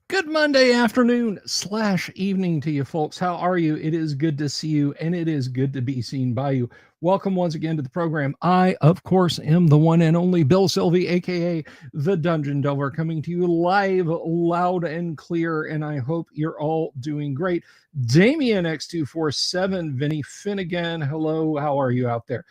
Good Monday afternoon / evening to you folks. How are you? It is good to see you, and it is good to be seen by you. Welcome once again to the program. I, of course, am the one and only Bill Sylvie, aka the Dungeon Delver, coming to you live, loud and clear, and I hope you're all doing great. Damien X247, Vinny Finnegan, hello, how are you out there?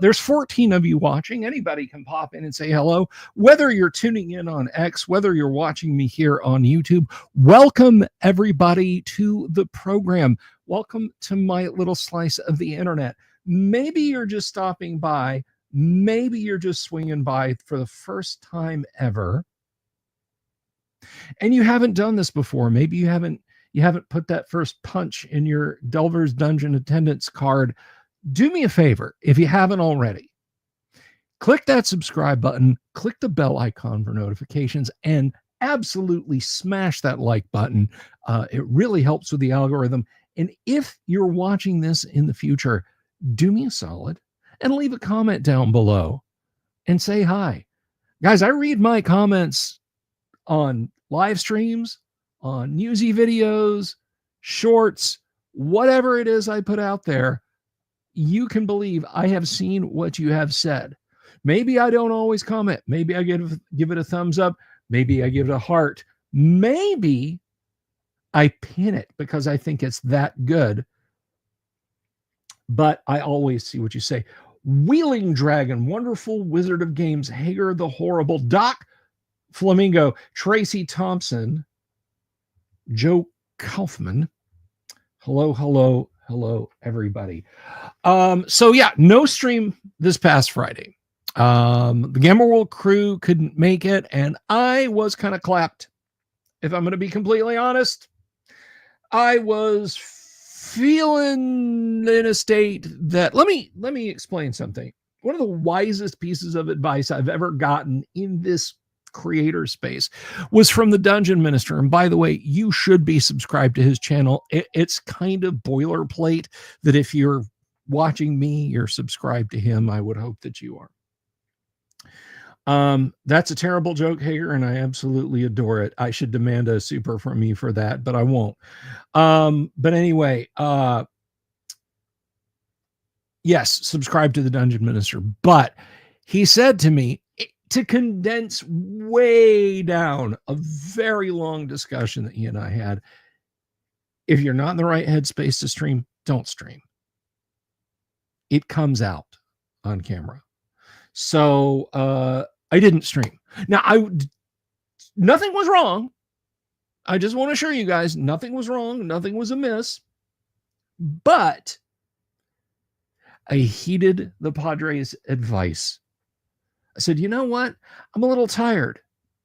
There's 14 of you watching. Anybody can pop in and say hello. Whether you're tuning in on X, whether you're watching me here on YouTube, welcome everybody to the program. Welcome to my little slice of the internet. Maybe you're just stopping by. Maybe you're just swinging by for the first time ever. And you haven't done this before. Maybe you haven't put that first punch in your Delver's Dungeon attendance card. Do me a favor, if you haven't already. Click that subscribe button, click the bell icon for notifications, and absolutely smash that like button. It really helps with the algorithm. And if you're watching this in the future, do me a solid and leave a comment down below and say hi. Guys, I read my comments on live streams, on newsy videos, shorts, whatever it is I put out there. You can believe I have seen what you have said. Maybe I don't always comment. Maybe I give it a thumbs up. Maybe I give it a heart. Maybe I pin it because I think it's that good. But I always see what you say. Wheeling Dragon, Wonderful Wizard of Games, Hager the Horrible, Doc Flamingo, Tracy Thompson, Joe Kaufman. Hello, everybody. So yeah, no stream this past Friday. The Gamma World crew couldn't make it, and I was kind of clapped. If I'm going to be completely honest, I was feeling in a state that let me explain something. One of the wisest pieces of advice I've ever gotten in this creator space was from the Dungeon Minister. And by the way, you should be subscribed to his channel. It's kind of boilerplate that if you're watching me, you're subscribed to him. I would hope that you are. That's a terrible joke, Hager, and I absolutely adore it. I should demand a super from me for that, but I won't. But anyway, yes, subscribe to the Dungeon Minister. But he said to me, to condense way down a very long discussion that he and I had, if you're not in the right headspace to stream, don't stream. It comes out on camera. So I didn't stream. Now, nothing was wrong. I just want to assure you guys, nothing was wrong. Nothing was amiss. But I heeded the Padres' advice. I said, you know what? I'm a little tired.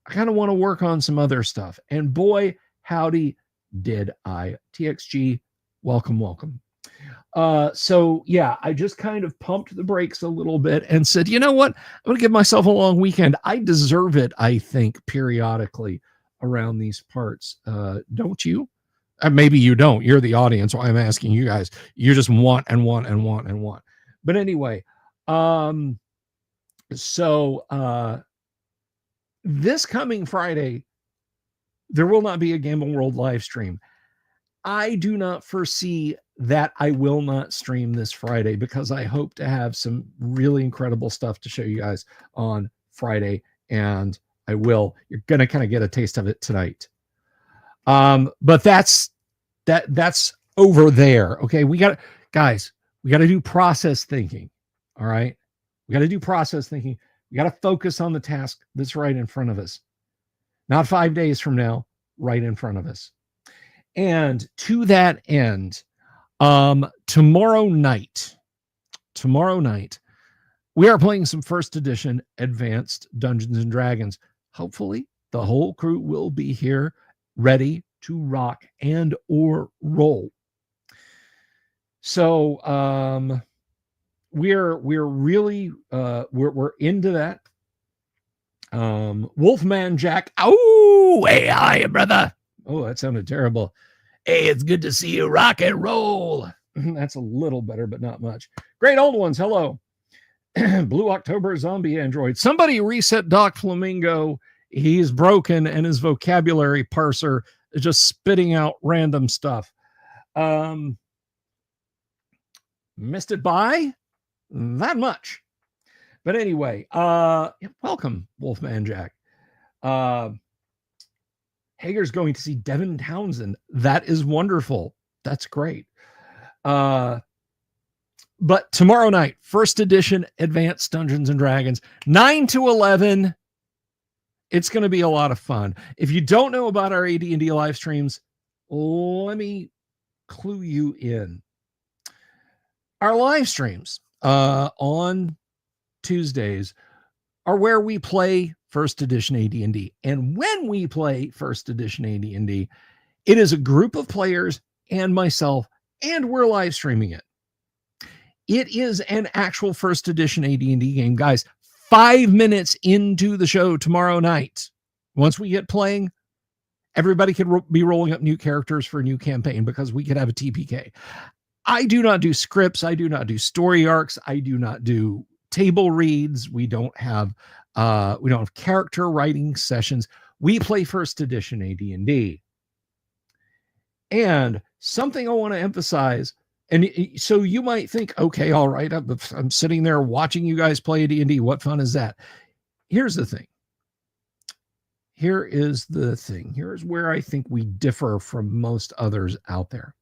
I kind of want to work on some other stuff. And boy, howdy did I. TXG, welcome. So yeah, I just kind of pumped the brakes a little bit and said, you know what? I'm going to give myself a long weekend. I deserve it, I think, periodically around these parts. Don't you? Maybe you don't. You're the audience. So I'm asking you guys. You just want. But anyway, so this coming Friday, there will not be a Gamble World live stream. I do not foresee that I will not stream this Friday because I hope to have some really incredible stuff to show you guys on Friday, and I will. You're going to kind of get a taste of it tonight. But that's over there. Okay. We got to do process thinking. All right. We got to do process thinking. We got to focus on the task that's right in front of us. Not 5 days from now, right in front of us. And to that end, tomorrow night, we are playing some first edition advanced Dungeons and Dragons. Hopefully the whole crew will be here ready to rock and or roll. So, we're really, we're into that. Wolfman Jack. Oh, hey, hi, brother. Oh, that sounded terrible. Hey, it's good to see you rock and roll. That's a little better, but not much. Great old ones. Hello. Blue October Zombie Android. Somebody reset Doc Flamingo He's broken and his vocabulary parser is just spitting out random stuff. Missed it by that much. But anyway, welcome, Wolfman Jack. Hager's going to see Devin Townsend. That is wonderful. That's great. But tomorrow night, first edition Advanced Dungeons and Dragons, 9 to 11. It's going to be a lot of fun. If you don't know about our AD&D live streams, let me clue you in. Our live streams on Tuesdays are where we play first edition AD&D. And when we play first edition AD&D, it is a group of players and myself, and we're live streaming it. It is an actual first edition AD&D game, guys. 5 minutes into the show tomorrow night, once we get playing, everybody could be rolling up new characters for a new campaign because we could have a TPK. I do not do scripts. I do not do story arcs. I do not do table reads. We don't have character writing sessions. We play first edition AD&D. And something I want to emphasize, and so you might think, okay, all right, I'm sitting there watching you guys play AD&D. What fun is that? Here's the thing. Here's where I think we differ from most others out there.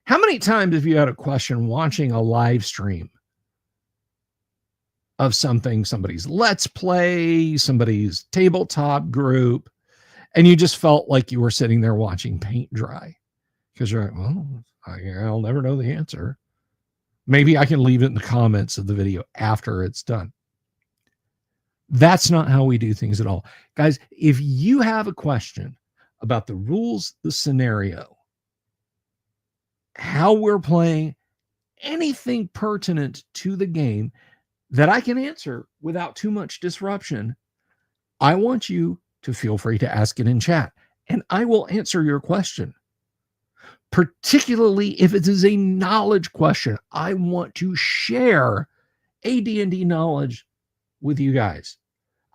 How many times have you had a question watching a live stream of something, somebody's Let's Play, somebody's tabletop group, and you just felt like you were sitting there watching paint dry? Because you're like, well, I'll never know the answer. Maybe I can leave it in the comments of the video after it's done. That's not how we do things at all. Guys, if you have a question about the rules, the scenario, how we're playing, anything pertinent to the game that I can answer without too much disruption, I want you to feel free to ask it in chat, and I will answer your question. Particularly if it is a knowledge question. I want to share AD&D knowledge with you guys.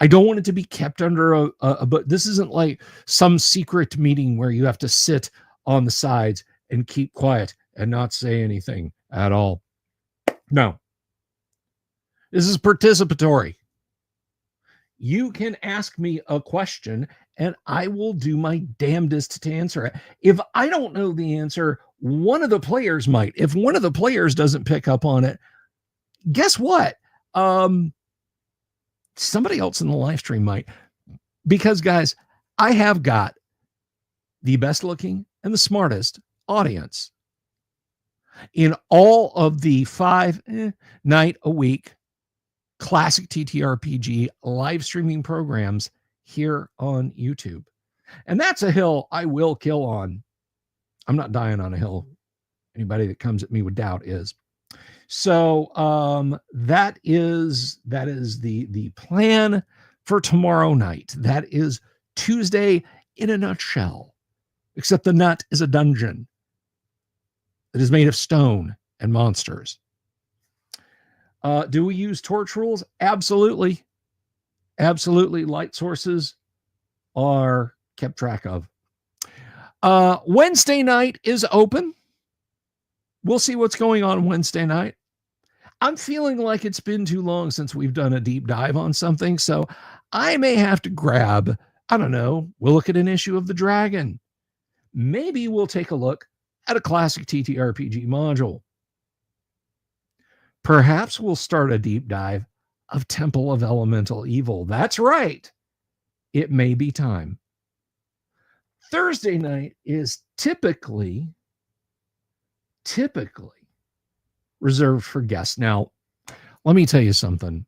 I don't want it to be kept under but this isn't like some secret meeting where you have to sit on the sides and keep quiet and not say anything at all. No. This is participatory. You can ask me a question and I will do my damnedest to answer it. If I don't know the answer, one of the players might. If one of the players doesn't pick up on it, guess what? Somebody else in the live stream might. Because, guys, I have got the best looking and the smartest audience in all of the 5 night a week classic TTRPG live streaming programs here on YouTube. And that's a hill I will kill on. I'm not dying on a hill. Anybody that comes at me with doubt is. So that is the plan for tomorrow night. That is Tuesday in a nutshell, except the nut is a dungeon that is made of stone and monsters. Do we use torch rules? Absolutely. Absolutely. Light sources are kept track of. Wednesday night is open. We'll see what's going on Wednesday night. I'm feeling like it's been too long since we've done a deep dive on something, so I may have to grab, I don't know, we'll look at an issue of The Dragon. Maybe we'll take a look at a classic TTRPG module. Perhaps we'll start a deep dive of Temple of Elemental Evil. That's right. It may be time. Thursday night is typically reserved for guests. Now, let me tell you something.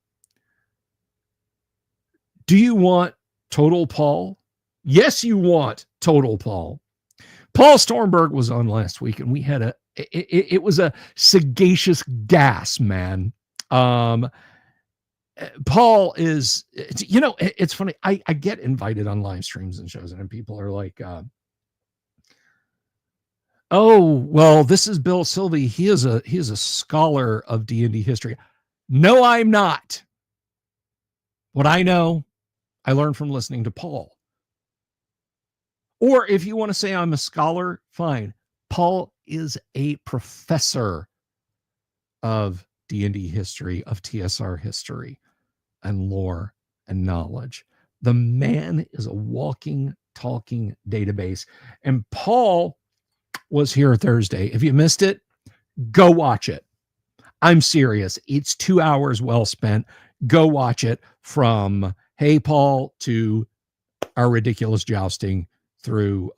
Do you want Total Paul? Yes, you want Total Paul. Paul Stormberg was on last week, and we had it was a sagacious gas, man. Paul is, it's funny. I get invited on live streams and shows, and people are like, oh, well, this is Bill Sylvie. He is a scholar of D&D history. No, I'm not. What I know, I learned from listening to Paul. Or if you want to say I'm a scholar, fine. Paul is a professor of D&D history, of TSR history and lore and knowledge. The man is a walking, talking database. And Paul was here Thursday. If you missed it, go watch it. I'm serious. It's 2 hours well spent. Go watch it from Hey Paul to our ridiculous jousting through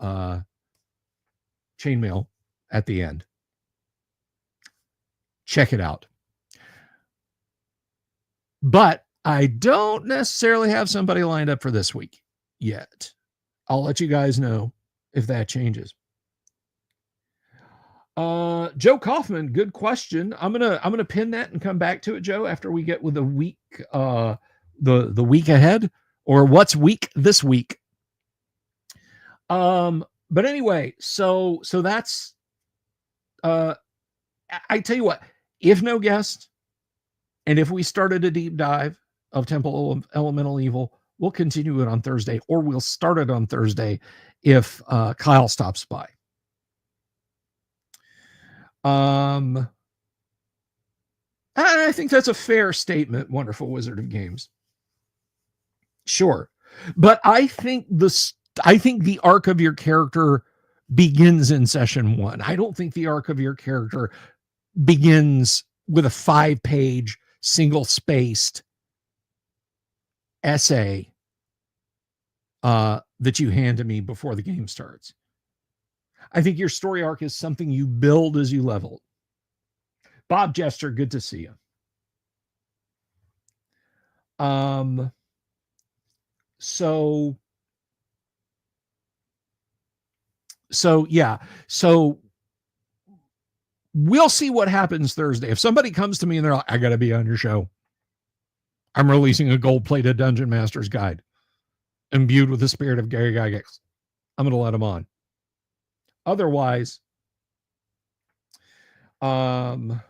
chainmail at the end. Check it out. But I don't necessarily have somebody lined up for this week yet. I'll let you guys know if that changes. Joe Kaufman, good question. I'm gonna pin that and come back to it, Joe, after we get with the week, the week ahead, or what's week this week. But anyway, so that's I tell you what, if no guest, and if we started a deep dive of Temple of Elemental Evil, we'll continue it on Thursday, or we'll start it on Thursday if Kyle stops by. I think that's a fair statement, wonderful Wizard of Games. Sure. But I think the arc of your character begins in session 1. I don't think the arc of your character begins with a 5-page single-spaced essay that you hand to me before the game starts. I think your story arc is something you build as you level. Bob Jester, good to see you. So yeah. So we'll see what happens Thursday. If somebody comes to me and they're like, I got to be on your show, I'm releasing a gold-plated Dungeon Master's Guide imbued with the spirit of Gary Gygax, I'm going to let them on. Otherwise, 5-page.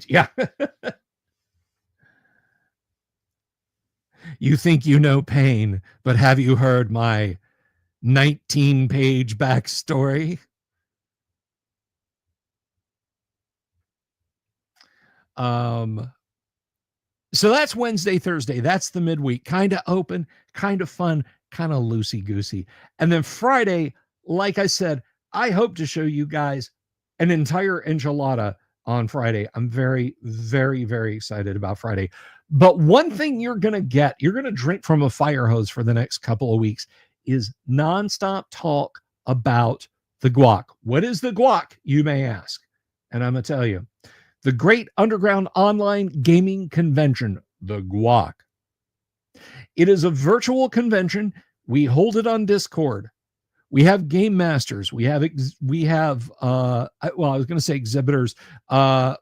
Yeah. You think you know pain, but have you heard my 19-page backstory? So that's Wednesday, Thursday. That's the midweek. Kind of open, kind of fun, kind of loosey-goosey. And then Friday, like I said, I hope to show you guys an entire enchilada on Friday. I'm very, very, very excited about Friday. But one thing you're going to drink from a fire hose for the next couple of weeks, is nonstop talk about the guac. What is the guac, you may ask? And I'm going to tell you. The Great Underground Online Gaming Convention, the GWOC. It is a virtual convention. We hold it on Discord. We have game masters. We have I was going to say exhibitors. We have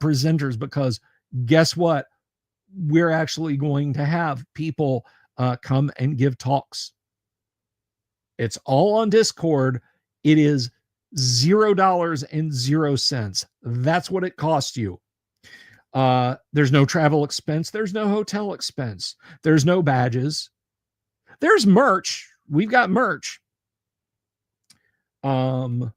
presenters, because guess what? We're actually going to have people come and give talks. It's all on Discord. It is $0.00. That's what it costs you. There's no travel expense. There's no hotel expense. There's no badges. There's merch. We've got merch. So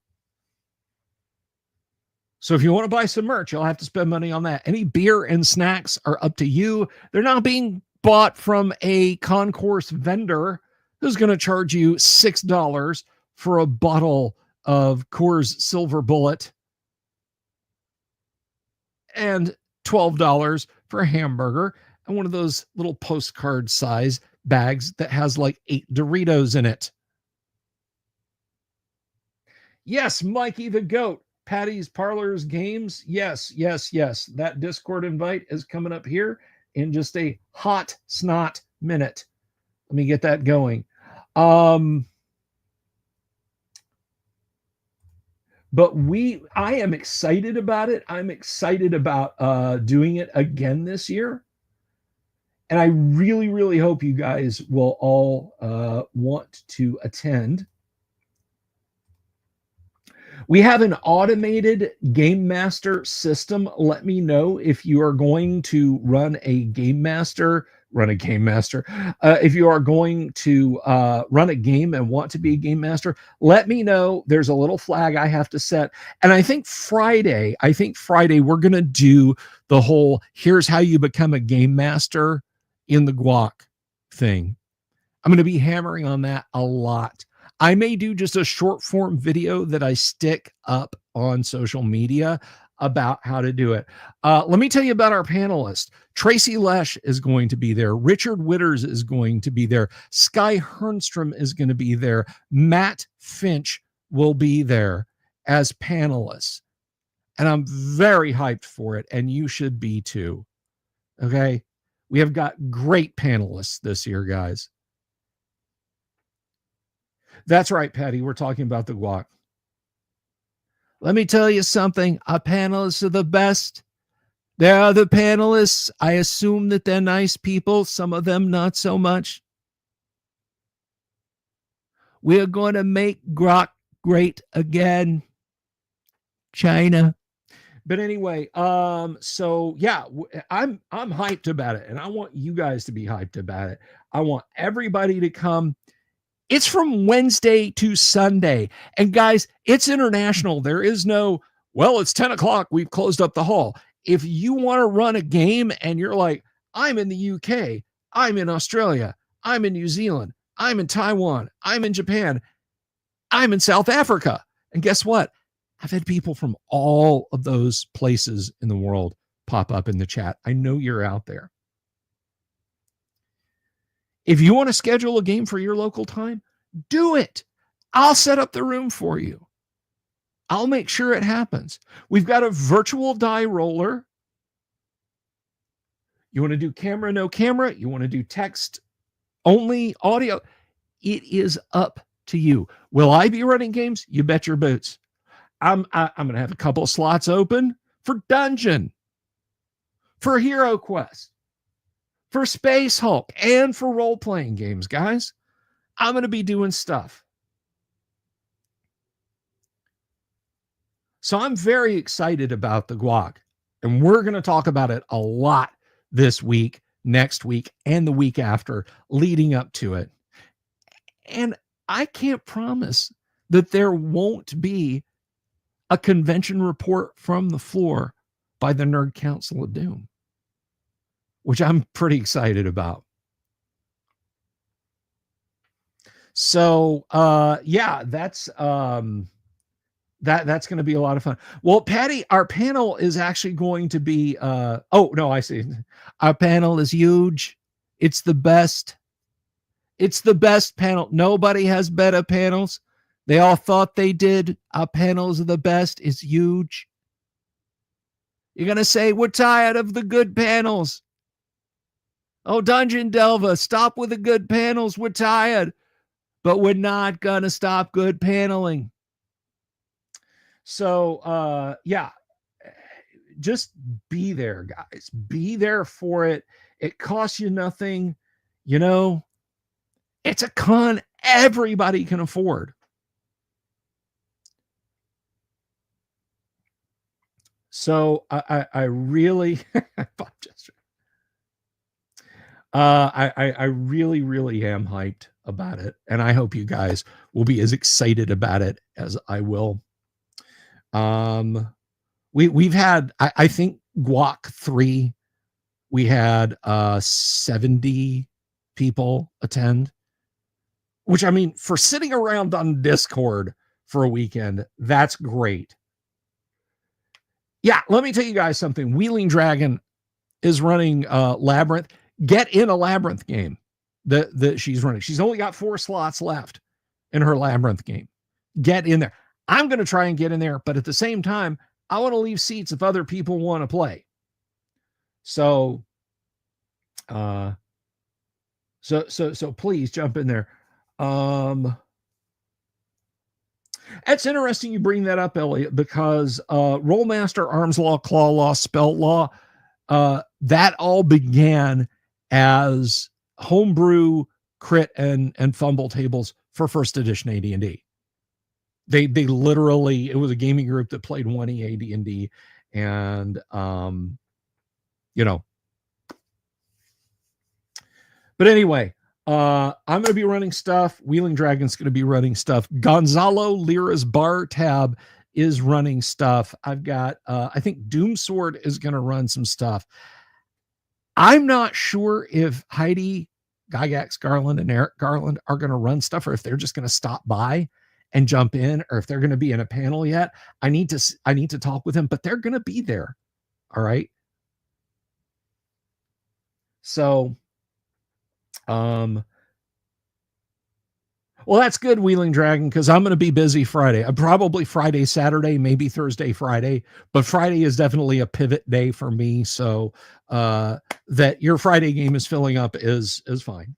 if you want to buy some merch, you'll have to spend money on that. Any beer and snacks are up to you. They're not being bought from a concourse vendor who's going to charge you $6 for a bottle of Coors Silver Bullet and $12 for a hamburger and one of those little postcard size bags that has like 8 Doritos in it. Yes, Mikey the Goat, Patty's Parlors Games. Yes. That Discord invite is coming up here in just a hot snot minute. Let me get that going. But I am excited about it. I'm excited about doing it again this year. And I really, really hope you guys will all want to attend. We have an automated game master system. Let me know if you are going to run a game master. If you are going to run a game and want to be a game master, let me know. There's a little flag I have to set. And I think Friday, we're going to do the whole here's how you become a game master in the guac thing. I'm going to be hammering on that a lot. I may do just a short form video that I stick up on social media about how to do it. Let me tell you about our panelists. Tracy Lesh is going to be there. Richard Witters is going to be there. Sky Hernstrom is going to be there. Matt Finch will be there as panelists. And I'm very hyped for it, and you should be too. Okay? We have got great panelists this year, guys. That's right, Patty. We're talking about the guac. Let me tell you something. Our panelists are the best. They're other panelists. I assume that they're nice people. Some of them not so much. We're going to make guac great again. China. But anyway, so yeah, I'm hyped about it, and I want you guys to be hyped about it. I want everybody to come. It's from Wednesday to Sunday. And guys, it's international. There is no, well, it's 10 o'clock. We've closed up the hall. If you want to run a game and you're like, I'm in the UK, I'm in Australia, I'm in New Zealand, I'm in Taiwan, I'm in Japan, I'm in South Africa. And guess what? I've had people from all of those places in the world pop up in the chat. I know you're out there. If you want to schedule a game for your local time, do it. I'll set up the room for you. I'll make sure it happens. We've got a virtual die roller. You want to do camera, no camera? You want to do text only, audio? It is up to you. Will I be running games? You bet your boots. I'm going to have a couple of slots open for Dungeon, for Hero Quest, for Space Hulk, and for role-playing games, guys. I'm going to be doing stuff. So I'm very excited about the guac, and we're going to talk about it a lot this week, next week, and the week after, leading up to it. And I can't promise that there won't be a convention report from the floor by the Nerd Council of Doom, which I'm pretty excited about. So yeah, that's going to be a lot of fun. Well, Patty, our panel is actually going to be oh no, I see. Our panel is huge. It's the best. It's the best panel. Nobody has better panels. They all thought they did. Our panels are the best. It's huge. You're going to say, we're tired of the good panels. Oh, Dungeon Delver, stop with the good panels. We're tired. But we're not going to stop good paneling. So, yeah, just be there, guys. Be there for it. It costs you nothing. You know, it's a con everybody can afford. So I really, I really, really am hyped about it, and I hope you guys will be as excited about it as I will. We've had, I think Guac 3, we had 70 people attend, which, I mean, for sitting around on Discord for a weekend, that's great. Yeah, let me tell you guys something. Wheeling Dragon is running Labyrinth. Get in a Labyrinth game that she's running. She's only got 4 slots left in her Labyrinth game. Get in there. I'm going to try and get in there, but at the same time, I want to leave seats if other people want to play. So, so please jump in there. It's interesting you bring that up, Elliot, because Rollmaster, Arms Law, Claw Law, Spell Law, that all began as homebrew, crit, and fumble tables for first edition AD&D. They literally, it was a gaming group that played 1EA D&D, and you know. But anyway, I'm going to be running stuff. Wheeling Dragon's going to be running stuff. Gonzalo Lira's bar tab is running stuff. I've got, I think Doomsword is going to run some stuff. I'm not sure if Heidi Gygax Garland and Eric Garland are going to run stuff, or if they're just going to stop by and jump in, or if they're going to be in a panel yet. I need to talk with them, but they're going to be there. All right. So, well, that's good, Wheeling Dragon, because I'm going to be busy Friday. Probably Friday, Saturday, maybe Thursday, Friday. But Friday is definitely a pivot day for me. So that your Friday game is filling up is fine.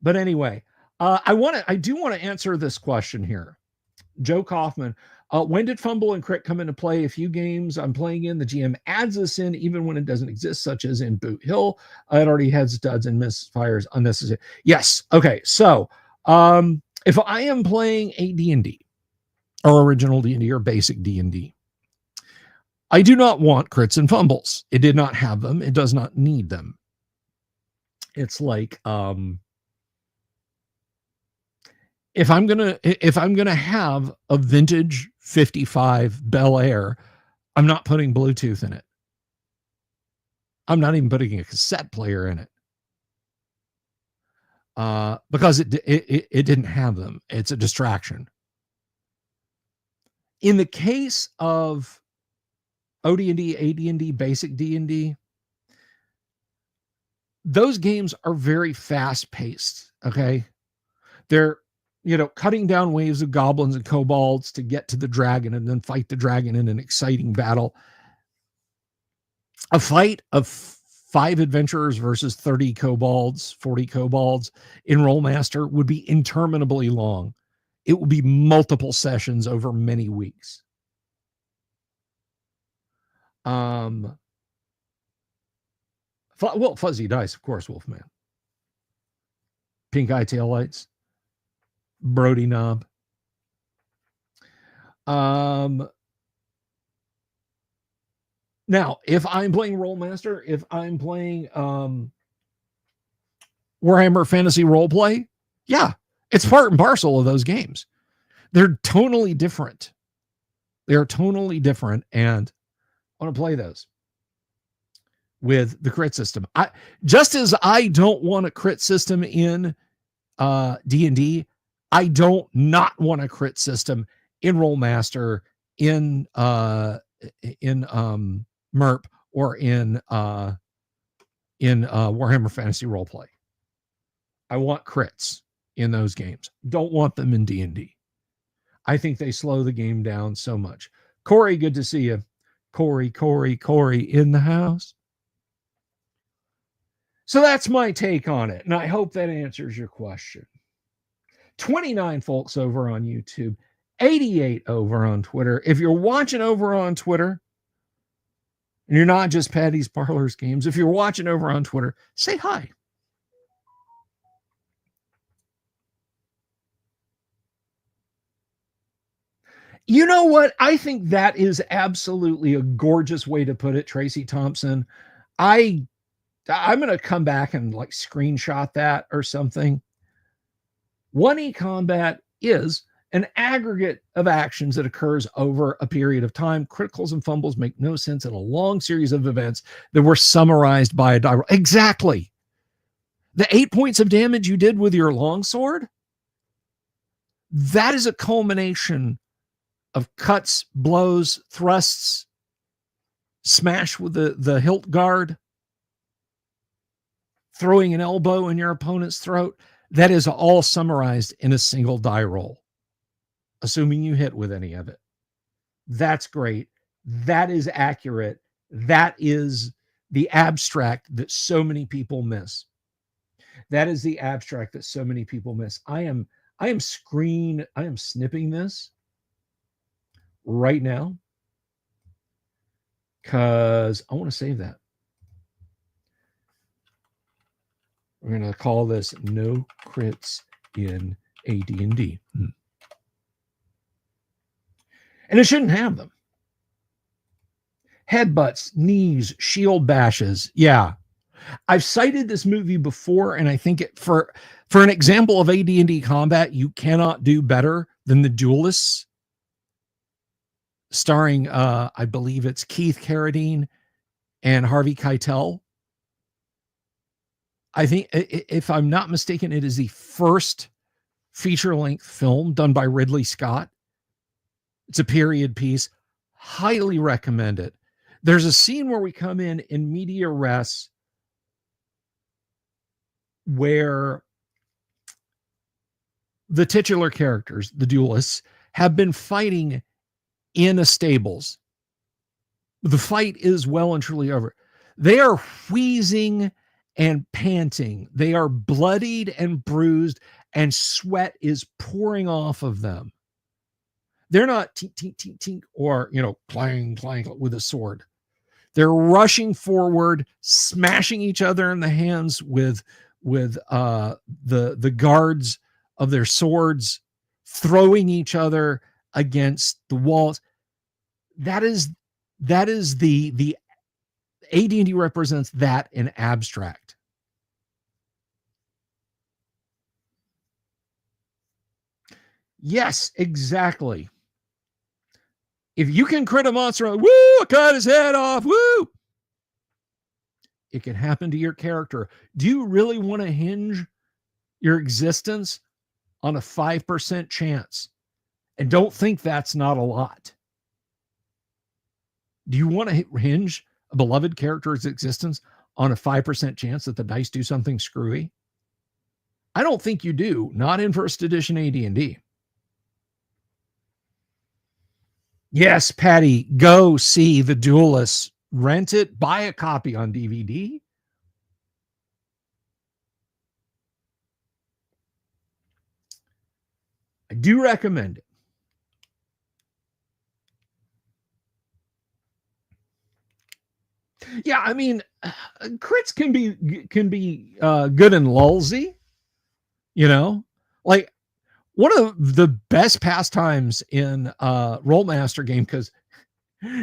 But anyway, I do want to answer this question here. Joe Kaufman, when did fumble and crit come into play? A few games I'm playing in, the GM adds this in even when it doesn't exist, such as in Boot Hill. It already has duds and misfires unnecessary. Yes. Okay. So if I am playing a D&D or original D&D or basic D&D, I do not want crits and fumbles. It did not have them. It does not need them. It's like if I'm gonna have a vintage 55 Bel Air, I'm not putting Bluetooth in it. I'm not even putting a cassette player in it because it didn't have them. It's a distraction. In the case of OD&D, AD&D, basic D&D, those games are very fast paced. Okay, they're cutting down waves of goblins and kobolds to get to the dragon and then fight the dragon in an exciting battle. A fight of 5 adventurers versus 30 kobolds, 40 kobolds in Rollmaster would be interminably long. It would be multiple sessions over many weeks. Well, fuzzy dice, of course, Wolfman. Pink eye tail lights. Brody knob. Now, if I'm playing Rollmaster, if I'm playing Warhammer Fantasy Roleplay, yeah, it's part and parcel of those games. They're tonally different. They're tonally different, and I want to play those with the crit system. Just as I don't want a crit system in D&D, I don't not want a crit system in Rollmaster, in MERP, or in Warhammer Fantasy Roleplay. I want crits in those games. Don't want them in D&D. I think they slow the game down so much. Corey, good to see you. Corey in the house. So that's my take on it, and I hope that answers your question. 29 folks over on YouTube, 88 over on Twitter. If you're watching over on Twitter, and you're not just Patty's Parlors Games, if you're watching over on Twitter, say hi. You know what? I think that is absolutely a gorgeous way to put it, Tracy Thompson. I'm going to come back and like screenshot that or something. 1E combat is an aggregate of actions that occurs over a period of time. Criticals and fumbles make no sense in a long series of events that were summarized by a die roll. Exactly. The 8 points of damage you did with your longsword, that is a culmination of cuts, blows, thrusts, smash with the hilt guard, throwing an elbow in your opponent's throat. That is all summarized in a single die roll, assuming you hit with any of it. That's great. That is accurate. That is the abstract that so many people miss. That is the abstract that so many people miss. I am snipping this right now because I want to save that. We're going to call this No Crits in AD&D. And it shouldn't have them. Headbutts, knees, shield bashes. Yeah. I've cited this movie before, and I think for an example of AD&D combat, you cannot do better than The Duelists, starring, I believe it's Keith Carradine and Harvey Keitel. I think, if I'm not mistaken, it is the first feature-length film done by Ridley Scott. It's a period piece. Highly recommend it. There's a scene where we come in media res where the titular characters, the duelists, have been fighting in a stables. The fight is well and truly over. They are wheezing and panting. They are bloodied and bruised, and sweat is pouring off of them. They're not tink, tink, tink, tink, or, clang, clang with a sword. They're rushing forward, smashing each other in the hands with the guards of their swords, throwing each other against the walls. That is the AD&D represents that in abstract. Yes, exactly. If you can crit a monster, woo, I cut his head off, woo. It can happen to your character. Do you really want to hinge your existence on a 5% chance? And don't think that's not a lot. Do you want to hinge a beloved character's existence on a 5% chance that the dice do something screwy? I don't think you do. Not in first edition AD&D. Yes, Patty, go see The Duelists. Rent it, buy a copy on DVD. I do recommend it. Yeah, I mean, crits can be good and lulzy, like one of the best pastimes in Rollmaster game, because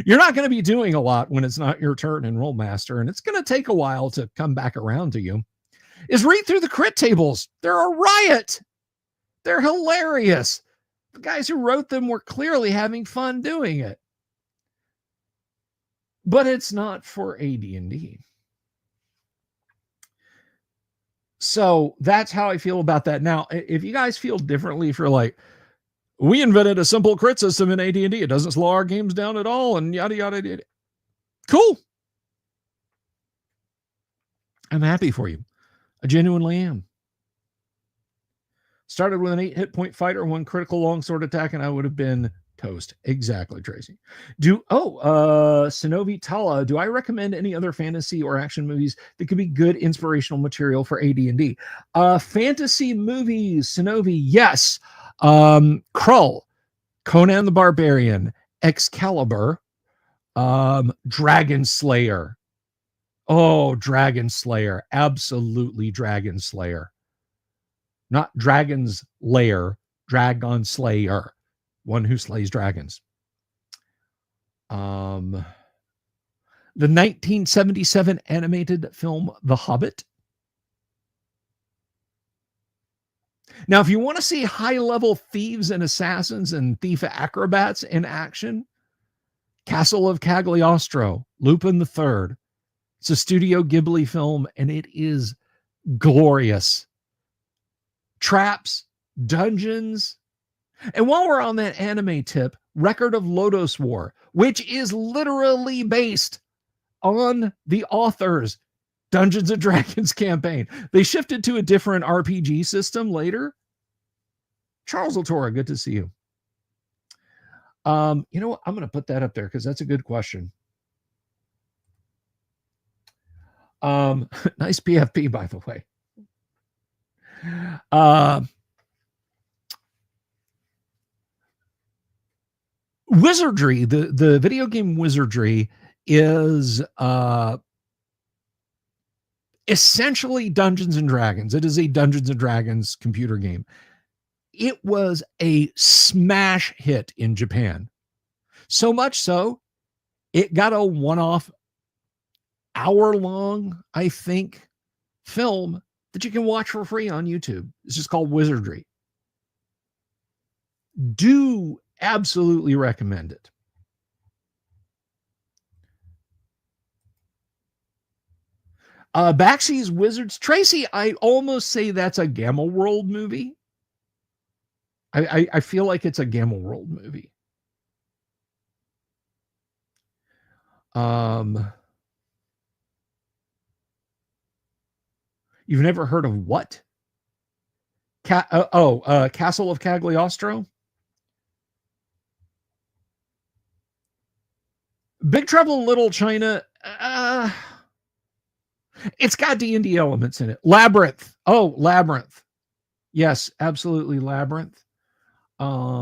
you're not going to be doing a lot when it's not your turn in Rollmaster, and it's going to take a while to come back around to you, is read through the crit tables. They're a riot. They're hilarious. The guys who wrote them were clearly having fun doing it. But it's not for AD&D. So that's how I feel about that. Now, if you guys feel differently, if you're like, we invented a simple crit system in AD&D, it doesn't slow our games down at all, and yada, yada, yada. Cool. I'm happy for you. I genuinely am. Started with an 8 hit point fighter, 1 critical longsword attack, and I would have been toast. Exactly, Tracy. Sonovi Tala, do I recommend any other fantasy or action movies that could be good inspirational material for AD&D? Fantasy movies, Sonovi, yes. Krull, Conan the Barbarian, Excalibur, Dragon Slayer. Oh, Dragon Slayer. Absolutely Dragon Slayer. Not Dragon's Lair, Dragon Slayer. One who slays dragons. The 1977 animated film The Hobbit. Now, if you want to see high-level thieves and assassins and thief acrobats in action, Castle of Cagliostro, Lupin III. It's a Studio Ghibli film, and it is glorious. Traps, dungeons. And while we're on that anime tip, Record of Lodoss War, which is literally based on the author's Dungeons and Dragons campaign. They shifted to a different RPG system later. Charles Latora, good to see you. You know what? I'm going to put that up there because that's a good question. Nice PFP, by the way. Wizardry, the video game Wizardry is essentially Dungeons and Dragons. It is a Dungeons and Dragons computer game. It was a smash hit in Japan. So much so, it got a one-off hour-long, I think, film that you can watch for free on YouTube. It's just called Wizardry. Do absolutely recommend it. Baxi's Wizards. Tracy, I almost say that's a Gamma World movie. I feel like it's a Gamma World movie. You've never heard of what? Castle of Cagliostro? Big Trouble in Little China. It's got D&D elements in it. Labyrinth. Oh, Labyrinth. Yes, absolutely, Labyrinth. I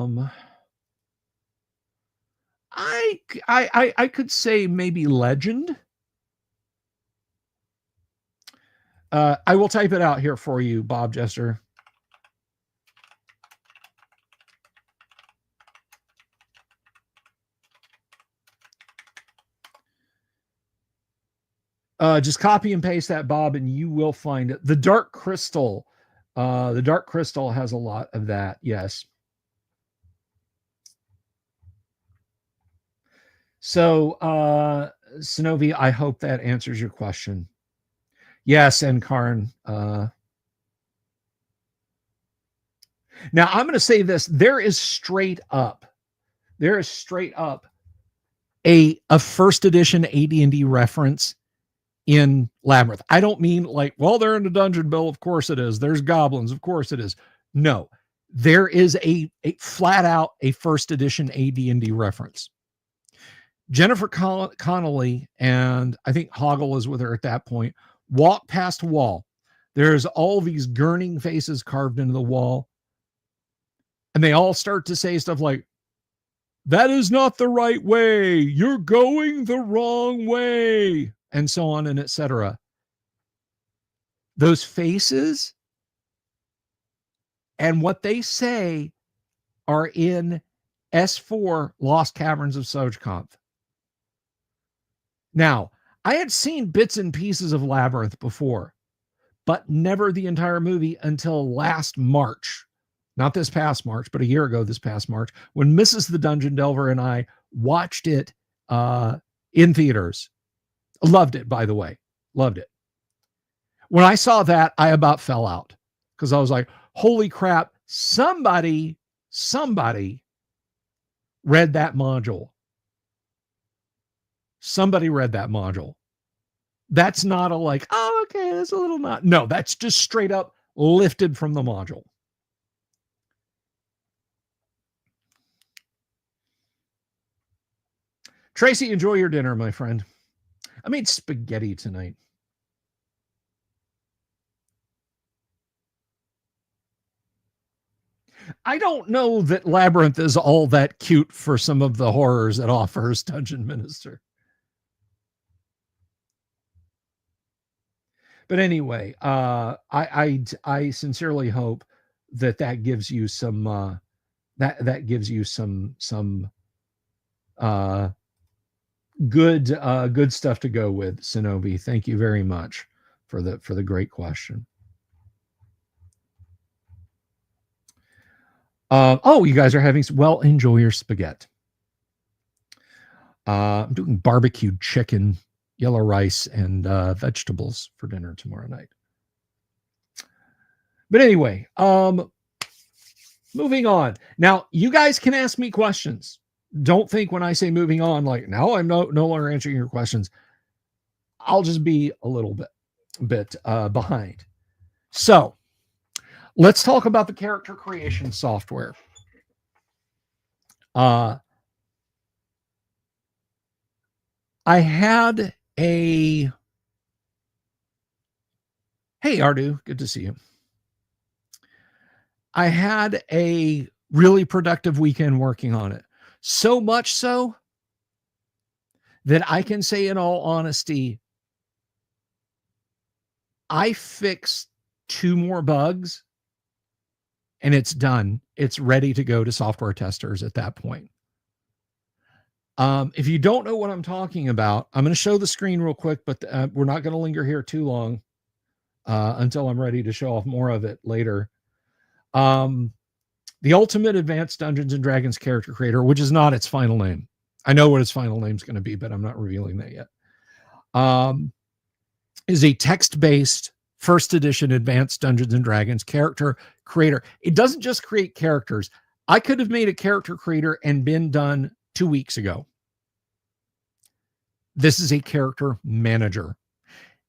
could say maybe Legend. I will type it out here for you, Bob Jester. Just copy and paste that, Bob, and you will find it. The Dark Crystal. The Dark Crystal has a lot of that. Yes. So, Sanovi, I hope that answers your question. Yes, and Karn. Now, I'm going to say this. There is straight up a first edition AD&D reference in Labyrinth. I don't mean like, well, they're in the dungeon, Bill. Of course it is. There's goblins. Of course it is. No, there is a flat out a first edition AD&D reference. Jennifer Connelly, and I think Hoggle is with her at that point, walk past a wall. There's all these gurning faces carved into the wall. And they all start to say stuff like, that is not the right way. You're going the wrong way. And so on and etc. Those faces and what they say are in S4 Lost Caverns of Sojkampf. Now, I had seen bits and pieces of Labyrinth before, but never the entire movie until last March. Not this past March, but a year ago this past March, when Mrs. the Dungeon Delver and I watched it in theaters. Loved it, by the way. Loved it. When I saw that, I about fell out because I was like, holy crap, somebody read that module. Somebody read that module. That's not a like, oh, okay, that's a little not. No, that's just straight up lifted from the module. Tracy, enjoy your dinner, my friend. I made spaghetti tonight. I don't know that Labyrinth is all that cute for some of the horrors it offers, Dungeon Minister. But anyway, I sincerely hope that gives you some that gives you some good stuff to go with, Shinobi. Thank you very much for the great question. You guys are having, well, enjoy your spaghetti. I'm doing barbecued chicken, yellow rice, and vegetables for dinner tomorrow night. But anyway, moving on. Now, you guys can ask me questions. Don't think when I say moving on, like, now I'm no longer answering your questions. I'll just be a little bit behind. So let's talk about the character creation software. I had hey, Ardu, good to see you. I had a really productive weekend working on it. So much so that I can say in all honesty, I fix 2 more bugs and it's done. It's ready to go to software testers at that point. If you don't know what I'm talking about, I'm going to show the screen real quick, but we're not going to linger here too long until I'm ready to show off more of it later. The Ultimate Advanced Dungeons and Dragons Character Creator, which is not its final name. I know what its final name is going to be, but I'm not revealing that yet. Is a text-based first edition Advanced Dungeons and Dragons Character Creator. It doesn't just create characters. I could have made a character creator and been done 2 weeks ago. This is a character manager.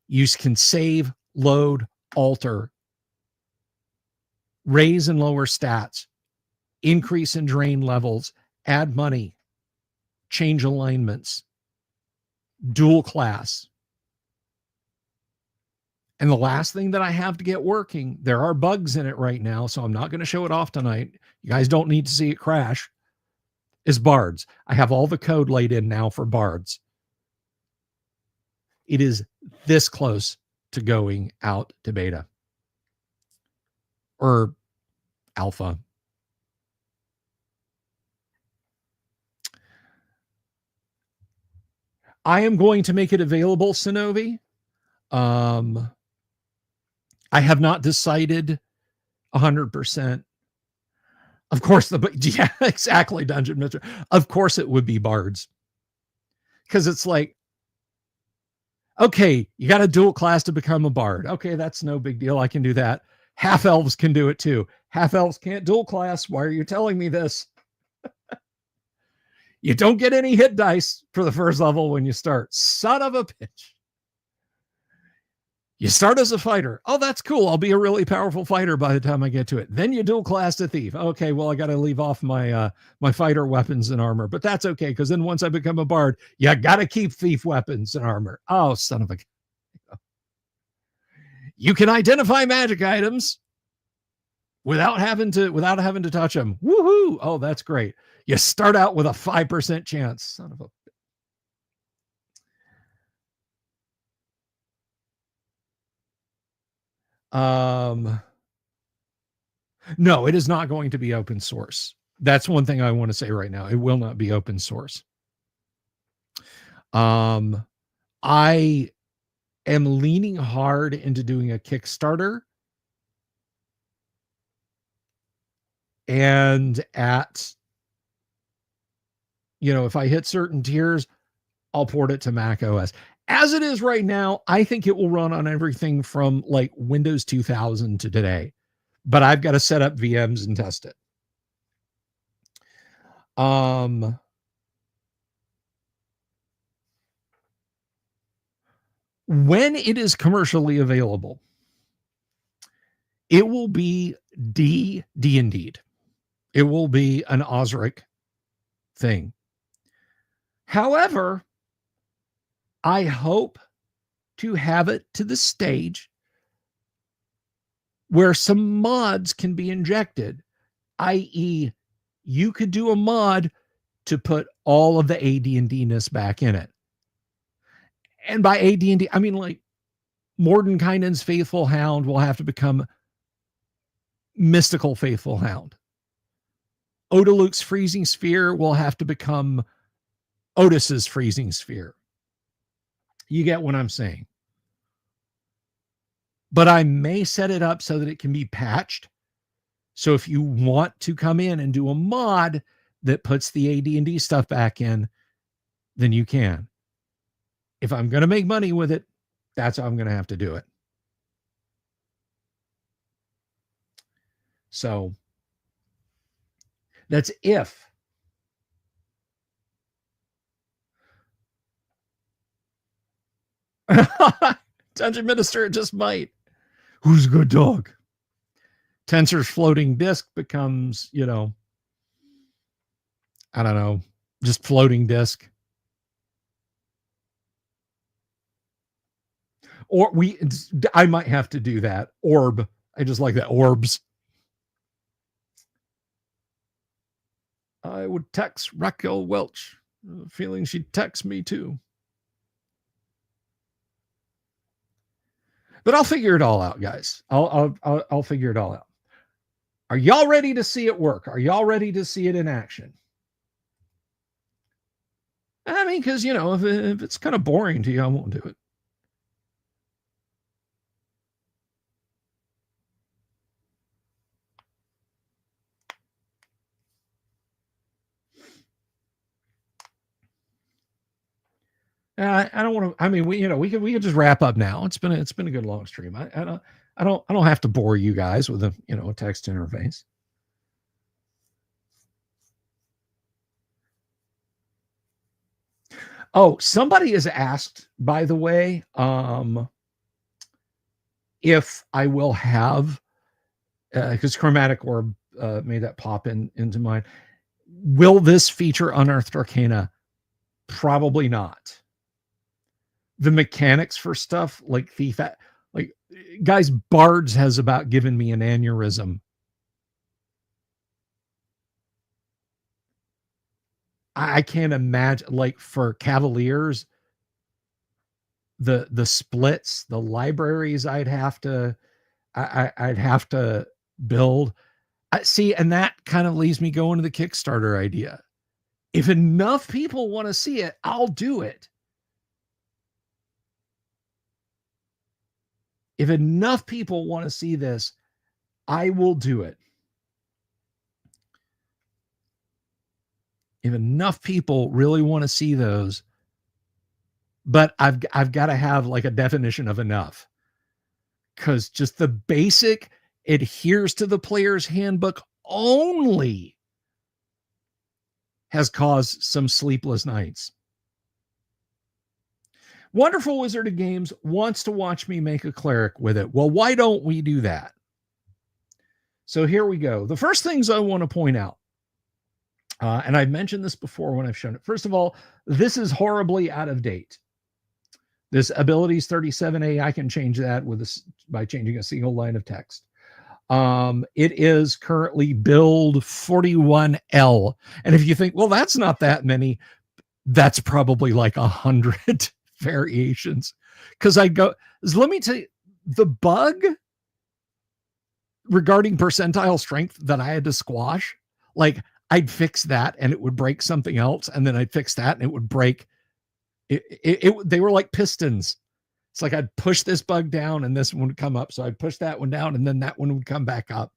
You can save, load, alter, raise and lower stats, increase and drain levels, add money, change alignments, dual class. And the last thing that I have to get working, there are bugs in it right now, so I'm not going to show it off tonight. You guys don't need to see it crash, is bards. I have all the code laid in now for bards. It is this close to going out to beta or alpha. I am going to make it available, Synovi. I have not decided 100%. Of course, yeah, exactly, Dungeon Master. Of course it would be bards. Because it's like, okay, you got a dual class to become a bard. Okay, that's no big deal. I can do that. Half elves can do it too. Half elves can't dual class. Why are you telling me this? You don't get any hit dice for the first level when you start. Son of a bitch. You start as a fighter. Oh, that's cool. I'll be a really powerful fighter by the time I get to it. Then you dual class to thief. Okay, well, I got to leave off my my fighter weapons and armor, but that's okay because then once I become a bard, you got to keep thief weapons and armor. Oh, son of a! You can identify magic items without having to touch them. Woohoo! Oh, that's great. You start out with a 5% chance. Son of a. No, it is not going to be open source. That's one thing I want to say right now. It will not be open source. I am leaning hard into doing a Kickstarter. And at, if I hit certain tiers, I'll port it to Mac OS. As it is right now, I think it will run on everything from like Windows 2000 to today. But I've got to set up VMs and test it. When it is commercially available, it will be D&D. It will be an Osric thing. However, I hope to have it to the stage where some mods can be injected, i.e., you could do a mod to put all of the AD&D-ness back in it. And by AD&D, I mean like Mordenkainen's Faithful Hound will have to become Mystical Faithful Hound. Odaluk's Freezing Sphere will have to become Otis's Freezing Sphere. You get what I'm saying. But I may set it up so that it can be patched. So if you want to come in and do a mod that puts the AD&D stuff back in, then you can. If I'm going to make money with it, that's how I'm going to have to do it. So that's if. Dungeon Minister, it just might. Who's a good dog? Tensor's floating disk becomes, I don't know, just floating disk. Or I might have to do that. Orb. I just like that. Orbs. I would text Raquel Welch, feeling she'd text me too. But I'll figure it all out, guys. I'll figure it all out. Are y'all ready to see it work? Are y'all ready to see it in action? I mean, because, you know, if it's kind of boring to you, I won't do it. I don't want to. I mean, we could just wrap up now. It's been a good long stream. I don't have to bore you guys with a text interface. Oh, somebody has asked, by the way, if I will have, because Chromatic Orb made that pop into mind. Will this feature Unearthed Arcana? Probably not. The mechanics for stuff like Thief, like, guys, Bards has about given me an aneurysm. I can't imagine, like, for Cavaliers, the splits, the libraries I'd have to build. See, and that kind of leaves me going to the Kickstarter idea. If enough people want to see it, I'll do it. If enough people want to see this, I will do it. If enough people really want to see those, but I've got to have like a definition of enough, because just the basic adheres to the player's handbook only has caused some sleepless nights. Wonderful Wizard of Games wants to watch me make a cleric with it. Well, why don't we do that? So here we go. The first things I want to point out, and I've mentioned this before when I've shown it. First of all, this is horribly out of date. This abilities 37A, I can change that by changing a single line of text. It is currently build 41L. And if you think, well, that's not that many, that's probably like 100 variations. Because let me tell you, the bug regarding percentile strength that I had to squash, like, I'd fix that and it would break something else, and then I'd fix that and it would break they were like pistons. It's like I'd push this bug down and this one would come up, so I'd push that one down and then that one would come back up,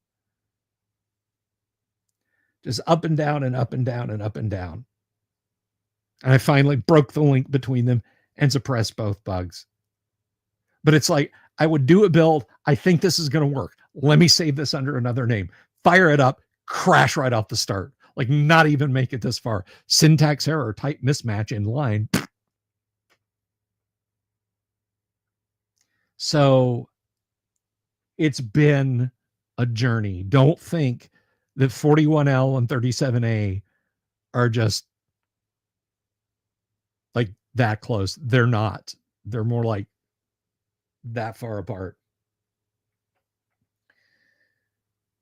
just up and down and up and down and up and down. And I finally broke the link between them and suppressed both bugs. But it's like, I would do a build, I think this is going to work, let me save this under another name, fire it up, crash right off the start, like not even make it this far. Syntax error, type mismatch in line. So it's been a journey. Don't think that 41L and 37A are just like that close. They're not. They're more like that far apart.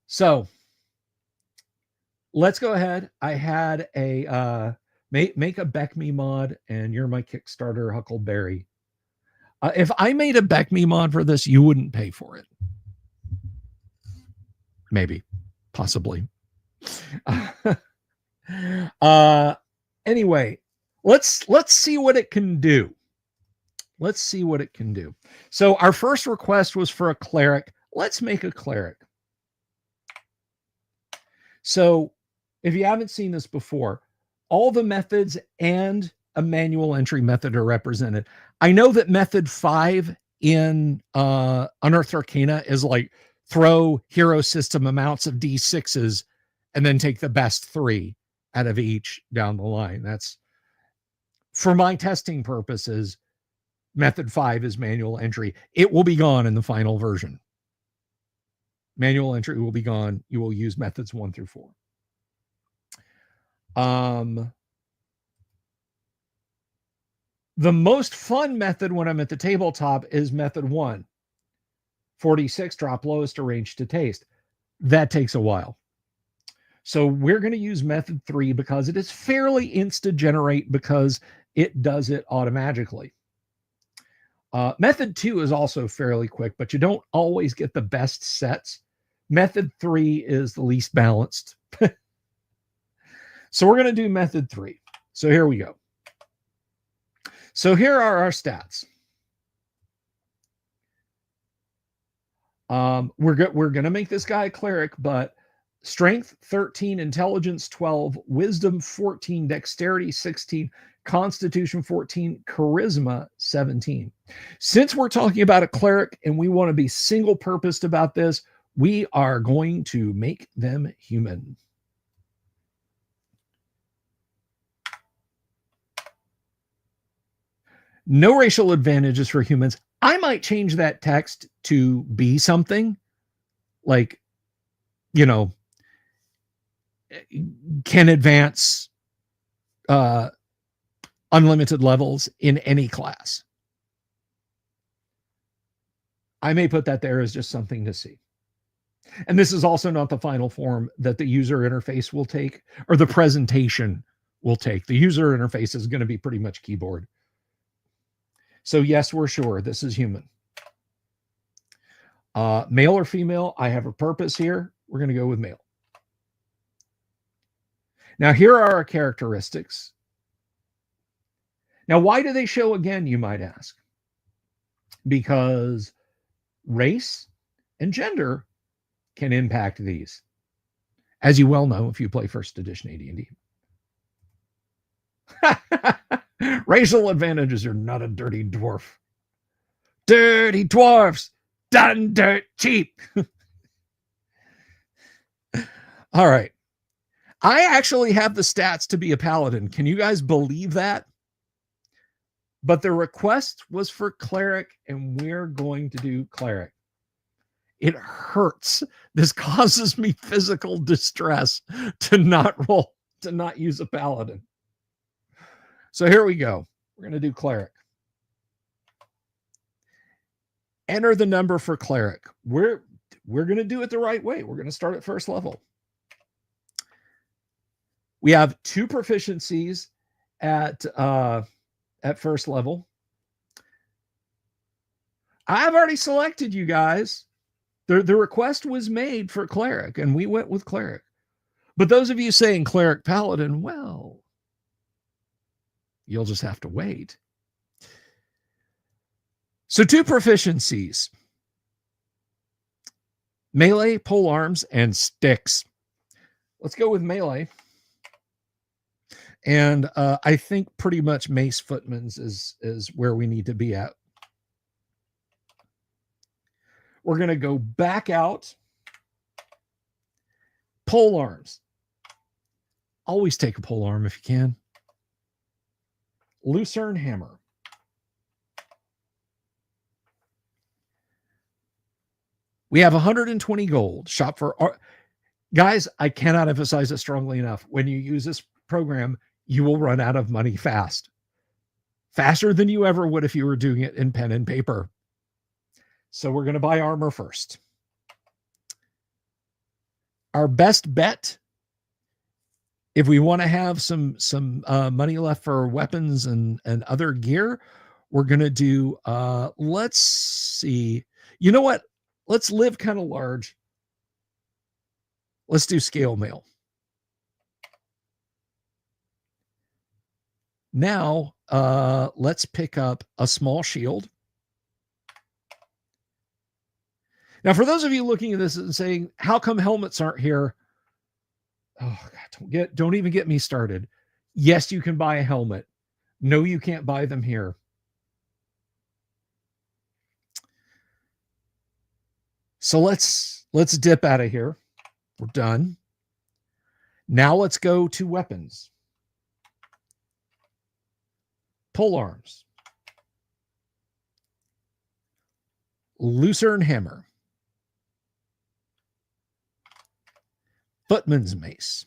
So let's go ahead. I had a make a Beck Me mod, and you're my Kickstarter Huckleberry. If I made a Beck Me mod for this, you wouldn't pay for it. Maybe, possibly. Anyway, let's see what it can do. Let's see what it can do. So our first request was for a cleric. Let's make a cleric. So if you haven't seen this before, all the methods and a manual entry method are represented. I know that method 5 in Unearthed Arcana is like throw hero system amounts of D6s and then take the best 3 out of each down the line. That's, for my testing purposes, method 5 is manual entry. It will be gone in the final version. Manual entry will be gone. You will use methods 1 through 4. The most fun method when I'm at the tabletop is method 1. 46, drop lowest, arrange to taste. That takes a while. So we're going to use method 3 because it is fairly insta-generate, because it does it automatically. Method 2 is also fairly quick, but you don't always get the best sets. Method 3 is the least balanced. So we're going to do method 3. So here we go. So here are our stats. We're going to make this guy a cleric, but strength 13, intelligence 12, wisdom 14, dexterity 16, constitution 14, charisma 17. Since we're talking about a cleric and we want to be single purposed about this, we are going to make them human. No racial advantages for humans. I might change that text to be something like, you know, can advance unlimited levels in any class. I may put that there as just something to see. And this is also not the final form that the user interface will take, or the presentation will take. The user interface is going to be pretty much keyboard. So yes, we're sure this is human. Male or female, I have a purpose here. We're going to go with male. Now, here are our characteristics. Now, why do they show again, you might ask? Because race and gender can impact these, as you well know if you play first edition AD&D. Racial advantages are not a dirty dwarf. Dirty dwarfs, done dirt cheap. All right. I actually have the stats to be a paladin. Can you guys believe that? But the request was for cleric, and we're going to do cleric. It hurts. This causes me physical distress to not use a paladin. So here we go. We're going to do cleric. Enter the number for cleric. We're going to do it the right way. We're going to start at first level. We have 2 proficiencies at first level. I've already selected you guys. The request was made for cleric, and we went with cleric. But those of you saying cleric paladin, well, you'll just have to wait. So 2 proficiencies: melee, pole arms, and sticks. Let's go with melee. And I think pretty much mace footman's is where we need to be at. We're going to go back out. Pole arms. Always take a pole arm if you can. Lucerne hammer. We have 120 gold. Shop for... Guys, I cannot emphasize it strongly enough. When you use this program, you will run out of money fast. Faster than you ever would if you were doing it in pen and paper. So we're going to buy armor first. Our best bet, if we want to have some money left for weapons and other gear, we're going to do, let's see. You know what? Let's live kind of large. Let's do scale mail. Now, let's pick up a small shield. Now, for those of you looking at this and saying, how come helmets aren't here? Oh, God, don't even get me started. Yes, you can buy a helmet. No, you can't buy them here. So let's dip out of here. We're done. Now let's go to weapons. Pole arms. Lucerne hammer. Footman's mace.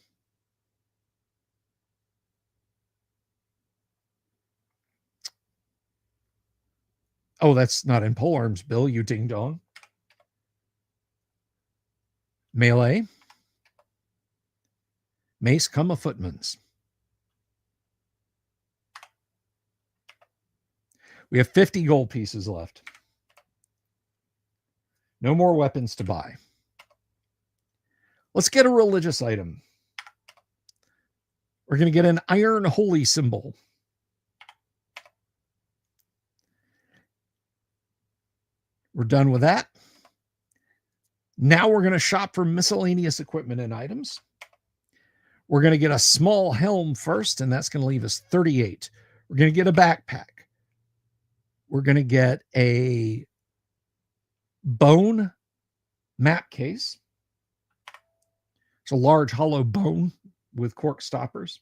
Oh, that's not in pole arms, Bill, you ding dong. Melee. Mace, come a footman's. We have 50 gold pieces left. No more weapons to buy. Let's get a religious item. We're going to get an iron holy symbol. We're done with that. Now we're going to shop for miscellaneous equipment and items. We're going to get a small helm first, and that's going to leave us 38. We're going to get a backpack. We're going to get a bone map case. It's a large hollow bone with cork stoppers.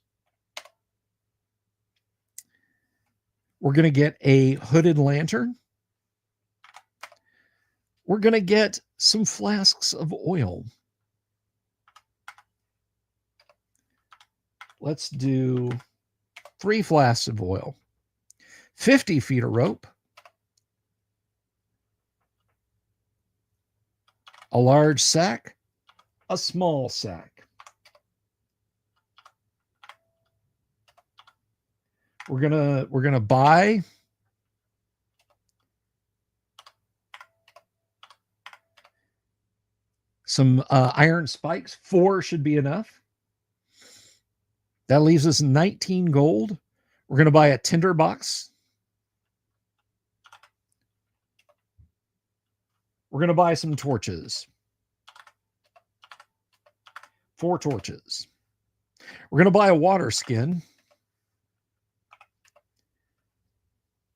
We're going to get a hooded lantern. We're going to get some flasks of oil. Let's do 3 flasks of oil, 50 feet of rope, a large sack, a small sack. We're gonna buy some iron spikes. 4 should be enough. That leaves us 19 gold. We're going to buy a tinder box. We're going to buy some torches. 4 torches. We're going to buy a water skin.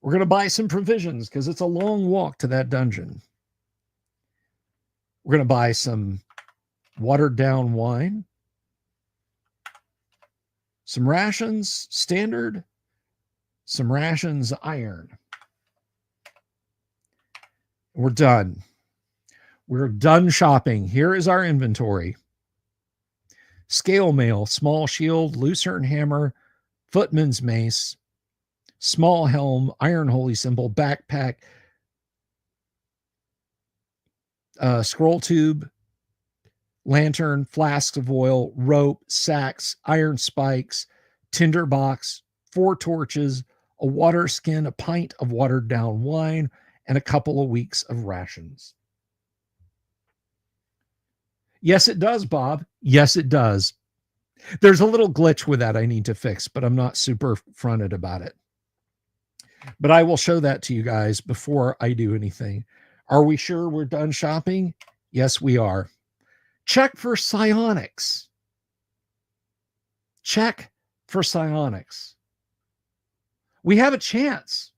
We're going to buy some provisions because it's a long walk to that dungeon. We're going to buy some watered down wine. Some rations, standard. Some rations, iron. We're done. We're done shopping. Here is our inventory. Scale mail, small shield, lucerne hammer, footman's mace, small helm, iron holy symbol, backpack, scroll tube, lantern, flasks of oil, rope, sacks, iron spikes, tinder box, 4 torches, a water skin, a pint of watered down wine, and a couple of weeks of rations. Yes, it does, Bob. Yes, it does. There's a little glitch with that I need to fix, but I'm not super fronted about it. But I will show that to you guys before I do anything. Are we sure we're done shopping? Yes, we are. Check for psionics. Check for psionics. We have a chance.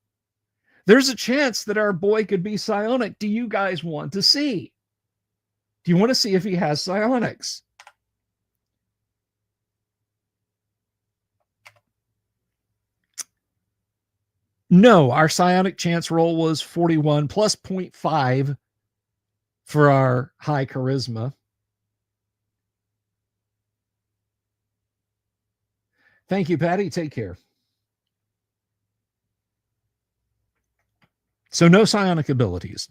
There's a chance that our boy could be psionic. Do you guys want to see? Do you want to see if he has psionics? No, our psionic chance roll was 41 plus 0.5 for our high charisma. Thank you, Patty. Take care. So no psionic abilities.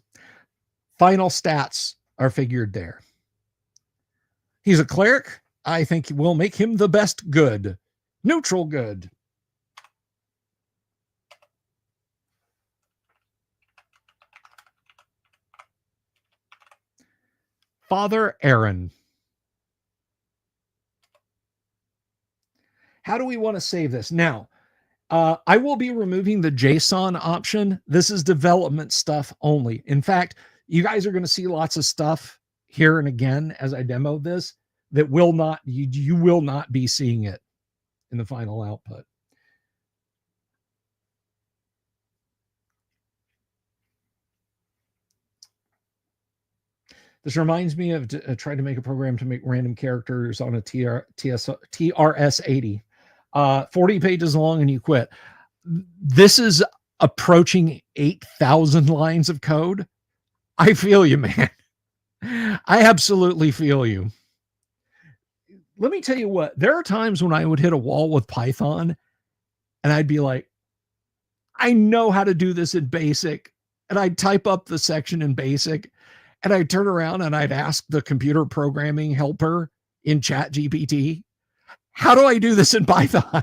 Final stats are figured there. He's a cleric. I think we'll make him the best good. Neutral good. Father Aaron. How do we want to save this? Now, I will be removing the JSON option. This is development stuff only. In fact, you guys are going to see lots of stuff here and again as I demo this that will not, you will not be seeing it in the final output. This reminds me of trying to make a program to make random characters on a TRS-80. 40 pages long and you quit. This is approaching 8,000 lines of code. I feel you, man. I absolutely feel you. Let me tell you what, there are times when I would hit a wall with Python and I'd be like, I know how to do this in BASIC. And I'd type up the section in BASIC and I'd turn around and I'd ask the computer programming helper in ChatGPT, how do I do this in Python?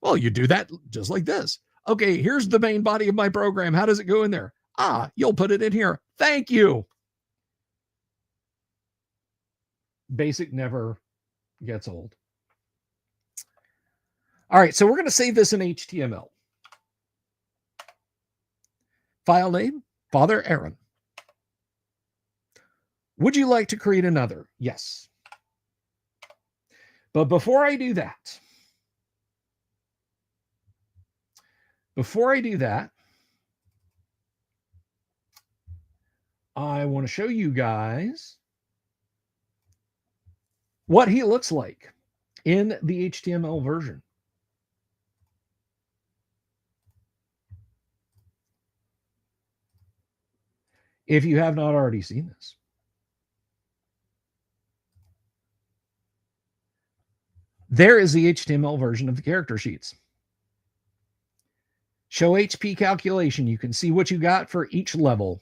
Well, you do that just like this. Okay, here's the main body of my program. How does it go in there? Ah, you'll put it in here. Thank you. Basic never gets old. All right, so we're going to save this in HTML. File name, Father Aaron. Would you like to create another? Yes. But before I do that, I want to show you guys what he looks like in the HTML version. If you have not already seen this. There is the HTML version of the character sheets. Show HP calculation. You can see what you got for each level.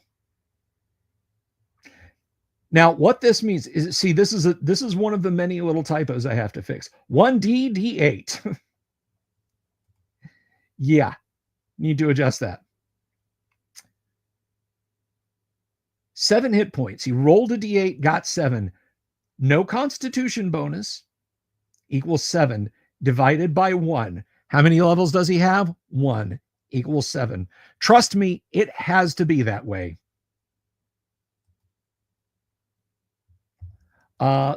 Now, what this means is, see, this is one of the many little typos I have to fix. 1D, D8. Yeah, need to adjust that. 7 hit points. He rolled a D8, got 7. No constitution bonus equals 7 divided by 1. How many levels does he have? 1 equals 7. Trust me, it has to be that way.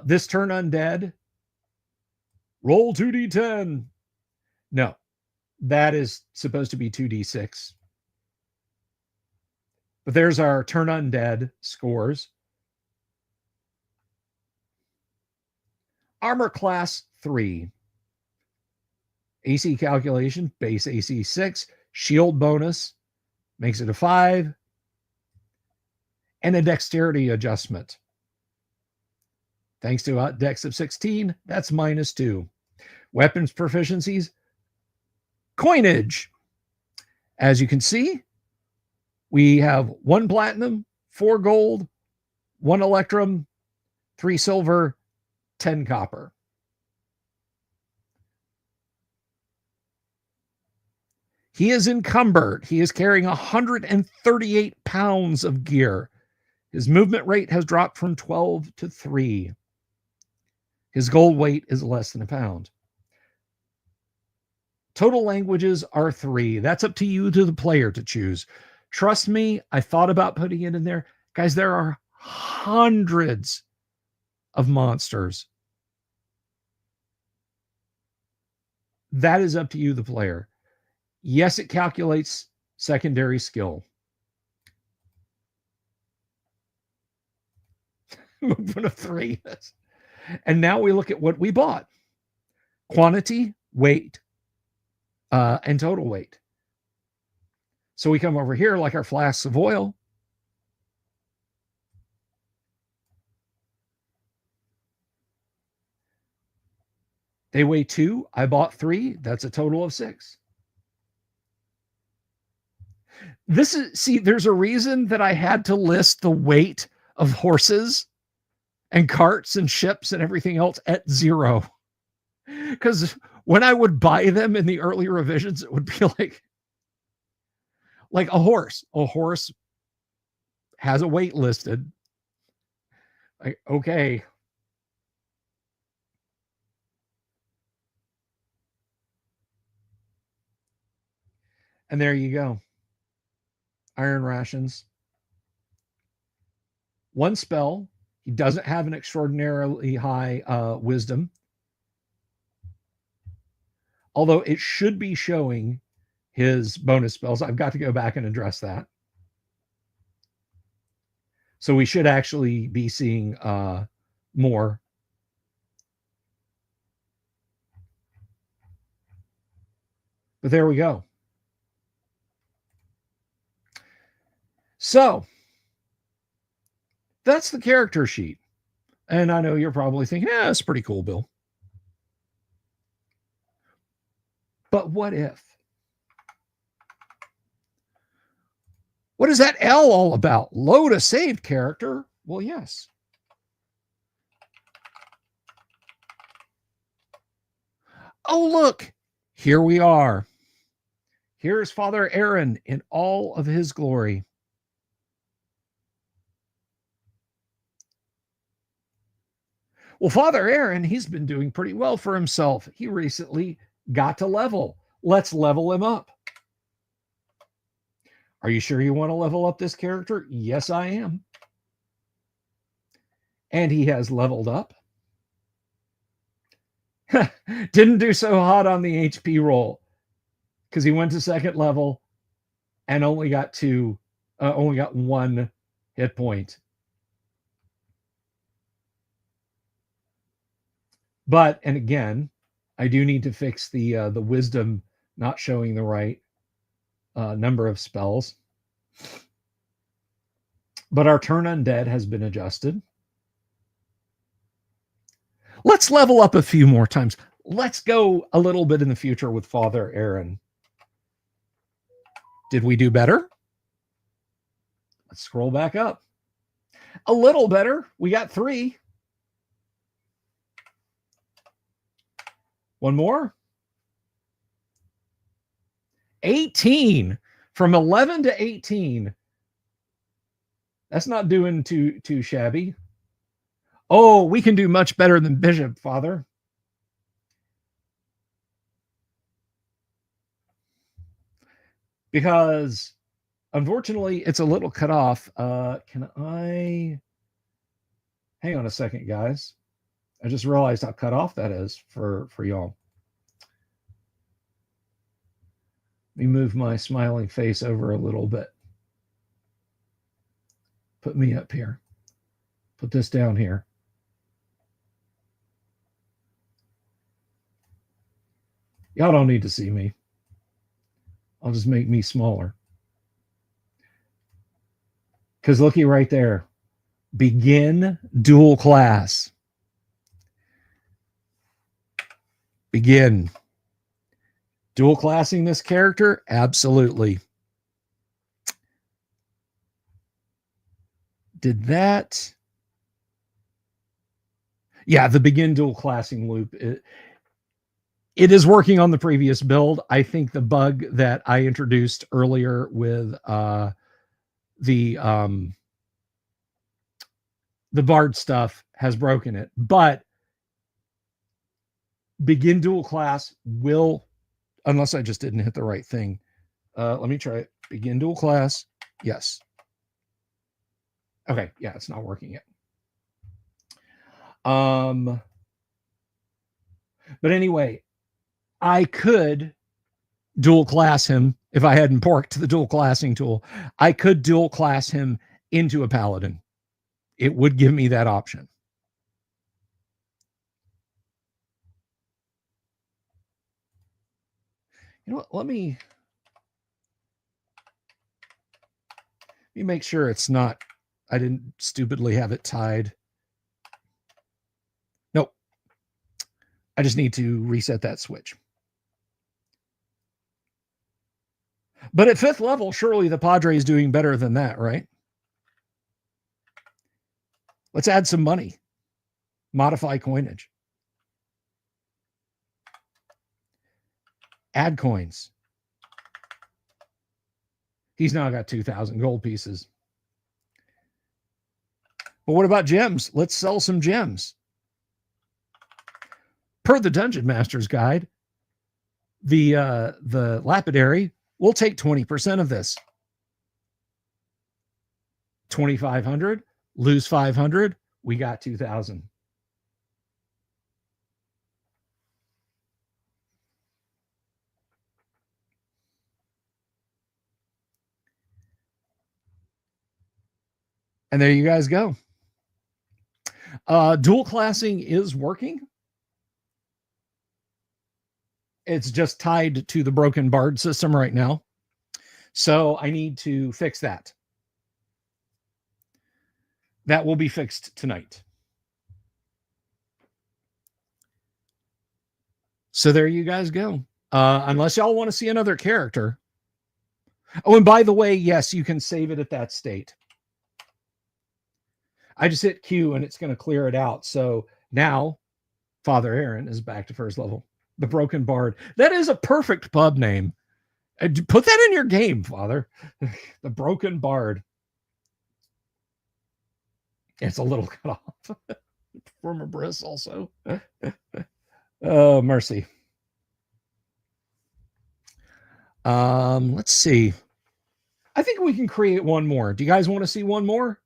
This turn undead. Roll 2d10. No, that is supposed to be 2d6. But there's our turn undead scores. Armor class 3. AC calculation, base AC 6. Shield bonus makes it a 5. And a dexterity adjustment. Thanks to a dex of 16, that's -2. Weapons proficiencies, coinage. As you can see, we have 1 platinum, 4 gold, 1 electrum, 3 silver, 10 copper. He is encumbered. He is carrying 138 pounds of gear. His movement rate has dropped from 12 to 3. His gold weight is less than a pound. Total languages are 3. That's up to you, to the player, to choose. Trust me, I thought about putting it in there. Guys, there are hundreds of monsters. That is up to you, the player. Yes, it calculates secondary skill. Movement of 3. And now we look at what we bought. Quantity, weight, and total weight. So we come over here like our flasks of oil. They weigh 2. I bought 3. That's a total of 6. There's a reason that I had to list the weight of horses and carts and ships and everything else at 0. Because when I would buy them in the early revisions, it would be like a horse. A horse has a weight listed. Like, okay. And there you go. Iron rations. 1 spell. He doesn't have an extraordinarily high wisdom. Although it should be showing his bonus spells. I've got to go back and address that. So we should actually be seeing more. But there we go. So that's the character sheet. And I know you're probably thinking, yeah, that's pretty cool, Bill. But what if? What is that L all about? Load a saved character? Well, yes. Oh, look. Here we are. Here's Father Aaron in all of his glory. Well, Father Aaron, he's been doing pretty well for himself. He recently got to level. Let's level him up. Are you sure you want to level up this character? Yes, I am. And he has leveled up. Didn't do so hot on the HP roll because he went to second level and only got one hit point. But, and again, I do need to fix the wisdom not showing the right number of spells. But our turn undead has been adjusted. Let's level up a few more times. Let's go a little bit in the future with Father Aaron. Did we do better? Let's scroll back up. A little better. We got 3. One more. 18. From 11 to 18. That's not doing too shabby. Oh, we can do much better than Bishop, Father. Because unfortunately, it's a little cut off. Can I hang on a second, guys? I just realized how cut off that is for y'all. Let me move my smiling face over a little bit. Put me up here. Put this down here. Y'all don't need to see me. I'll just make me smaller. Because looky right there. Begin dual class. Begin. Dual classing this character? Absolutely. Did that? Yeah, the begin dual classing loop. It is working on the previous build. I think the bug that I introduced earlier with the Bard stuff has broken it. But begin dual class will, unless I just didn't hit the right thing. Let me try it. Begin dual class. Yes. Okay. Yeah, it's not working yet. But anyway, I could dual class him if I hadn't porked the dual classing tool. I could dual class him into a paladin. It would give me that option. You know what? Let me make sure it's not, I didn't stupidly have it tied. Nope. I just need to reset that switch. But at 5th level, surely the Padre is doing better than that, right? Let's add some money. Modify coinage. Add coins. He's now got 2,000 gold pieces. But what about gems? Let's sell some gems. Per the Dungeon Master's Guide, the lapidary will take 20% of this. 2,500, lose 500, we got 2,000. And there you guys go. Dual classing is working. It's just tied to the broken Bard system right now. So I need to fix that. That will be fixed tonight. So there you guys go. Unless y'all want to see another character. Oh, and by the way, yes, you can save it at that state. I just hit Q and it's going to clear it out. So now Father Aaron is back to 1st level. The Broken Bard. That is a perfect pub name. Put that in your game, Father. The Broken Bard. It's a little cut off from a bris also. Oh, mercy. Let's see. I think we can create one more. Do you guys want to see one more?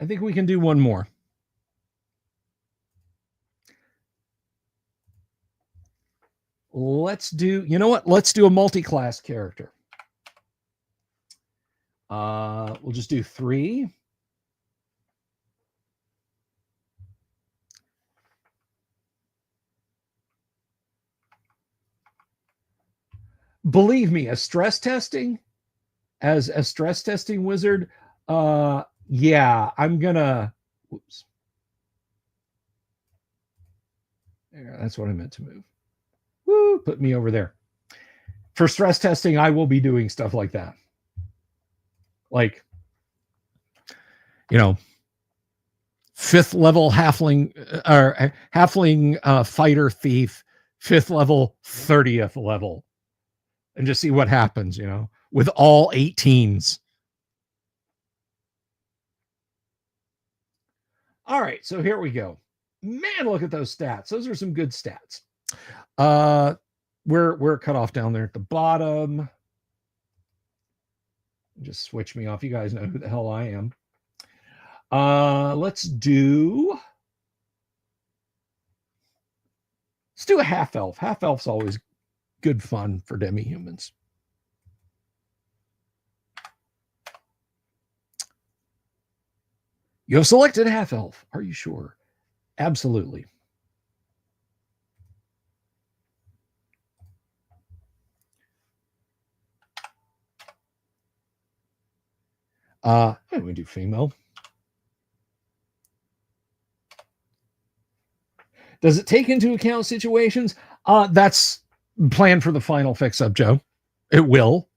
I think we can do one more. Let's do, you know what? Let's do a multi-class character. We'll just do 3. Believe me, as a stress testing wizard, yeah, I'm gonna, whoops. There, that's what I meant to move. Woo, put me over there. For stress testing, I will be doing stuff like that. Like, you know, 5th level halfling or halfling fighter thief, 5th level, 30th level, and just see what happens, you know, with all 18s. All right, so here we go. Man, look at those stats. Those are some good stats. We're cut off down there at the bottom. Just switch me off. You guys know who the hell I am. Let's do a half elf. Half elf's always good fun for demi-humans. You have selected half elf. Are you sure? Absolutely. We do female. Does it take into account situations? That's planned for the final fix-up, Joe. It will.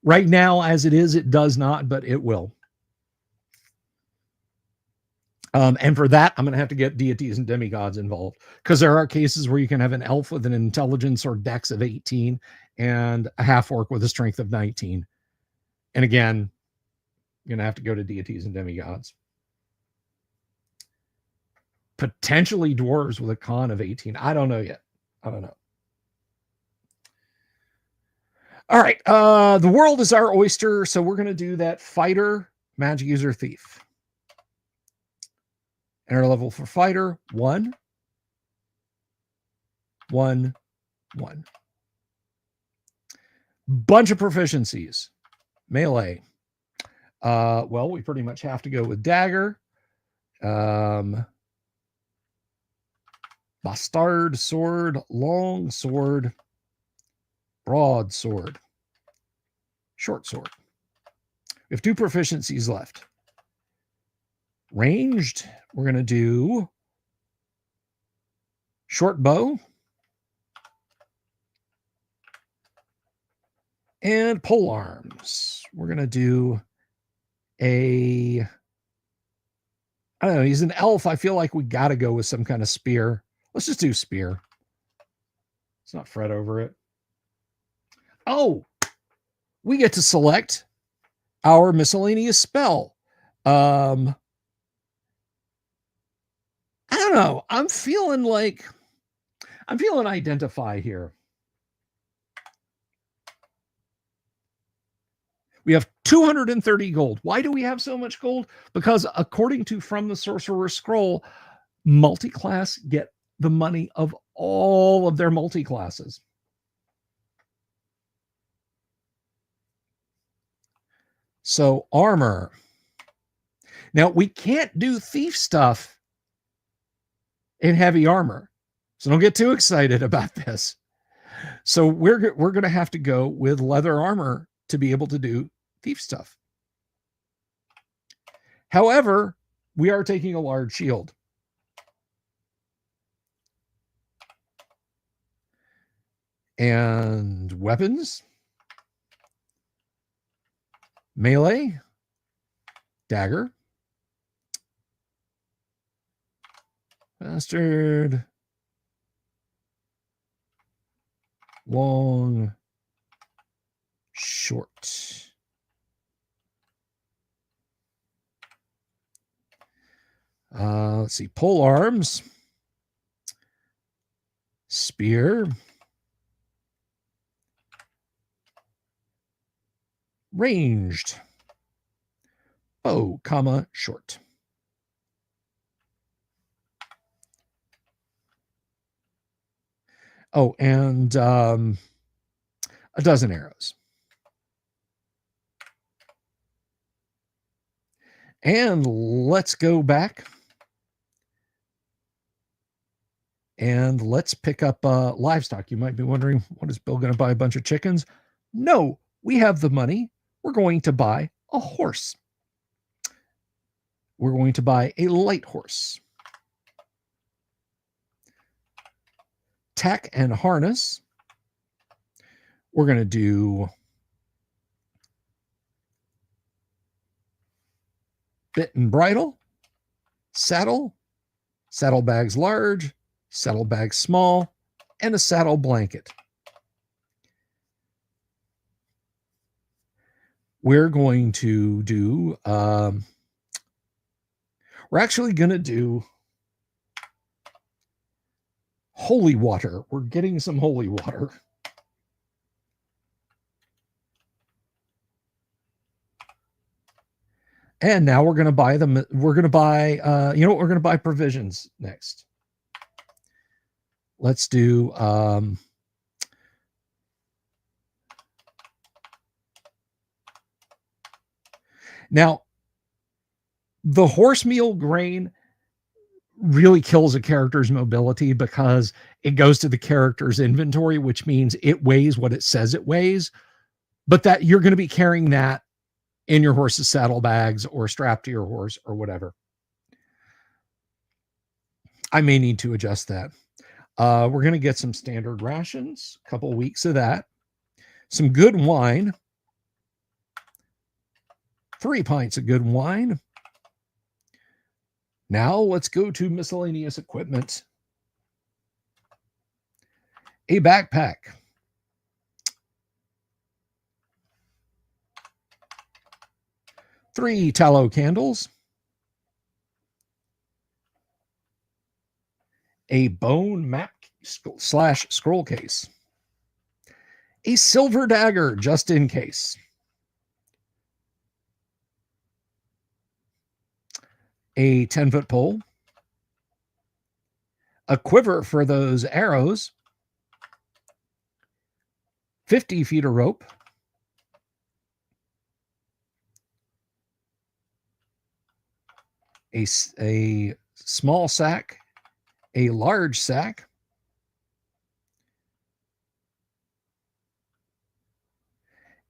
Right now, as it is, it does not, but it will. And for that, I'm going to have to get deities and demigods involved, because there are cases where you can have an elf with an intelligence or dex of 18 and a half-orc with a strength of 19. And again, you're going to have to go to deities and demigods. Potentially dwarves with a con of 18. I don't know yet. I don't know. All right. The world is our oyster, so we're going to do that fighter, magic user, thief. Enter level for fighter, 1, 1, 1. Bunch of proficiencies. Melee. Well, we pretty much have to go with dagger. Bastard sword, long sword, broad sword, short sword. We have 2 proficiencies left. Ranged, we're going to do short bow and pole arms. We're going to do I don't know, he's an elf. I feel like we got to go with some kind of spear. Let's just do spear. Let's not fret over it. Oh, we get to select our miscellaneous spell. I don't know. I'm feeling identify here. We have 230 gold. Why do we have so much gold? Because according to From the Sorcerer's Scroll, multi-class get the money of all of their multi-classes. So armor. Now, we can't do thief stuff in heavy armor. So don't get too excited about this. So we're going to have to go with leather armor to be able to do thief stuff. However, we are taking a large shield. And weapons. Melee. Dagger. Bastard. long, short. Let's see, pole arms, spear, ranged, bow, comma, short. Oh, and a dozen arrows. And let's go back. And let's pick up livestock. You might be wondering, what is Bill going to buy? A bunch of chickens? No, we have the money. We're going to buy a horse. We're going to buy a light horse. Tack and harness. We're going to do bit and bridle, saddle, saddlebags large, saddlebags small, and a saddle blanket. We're going to do, we're actually going to do holy water. We're getting some holy water. And now we're going to buy them. We're going to buy, you know what? We're going to buy provisions next. Let's do, now the horse meal grain really kills a character's mobility because it goes to the character's inventory, which means it weighs what it says it weighs, but that you're going to be carrying that in your horse's saddlebags or strapped to your horse or whatever. I may need to adjust that. We're going to get some standard rations, a couple weeks of that, some good wine, 3 pints of good wine. Now let's go to miscellaneous equipment. A backpack. Three tallow candles. A bone map / scroll case. A silver dagger, just in case. A 10-foot pole. A quiver for those arrows. 50 feet of rope. A small sack. A large sack.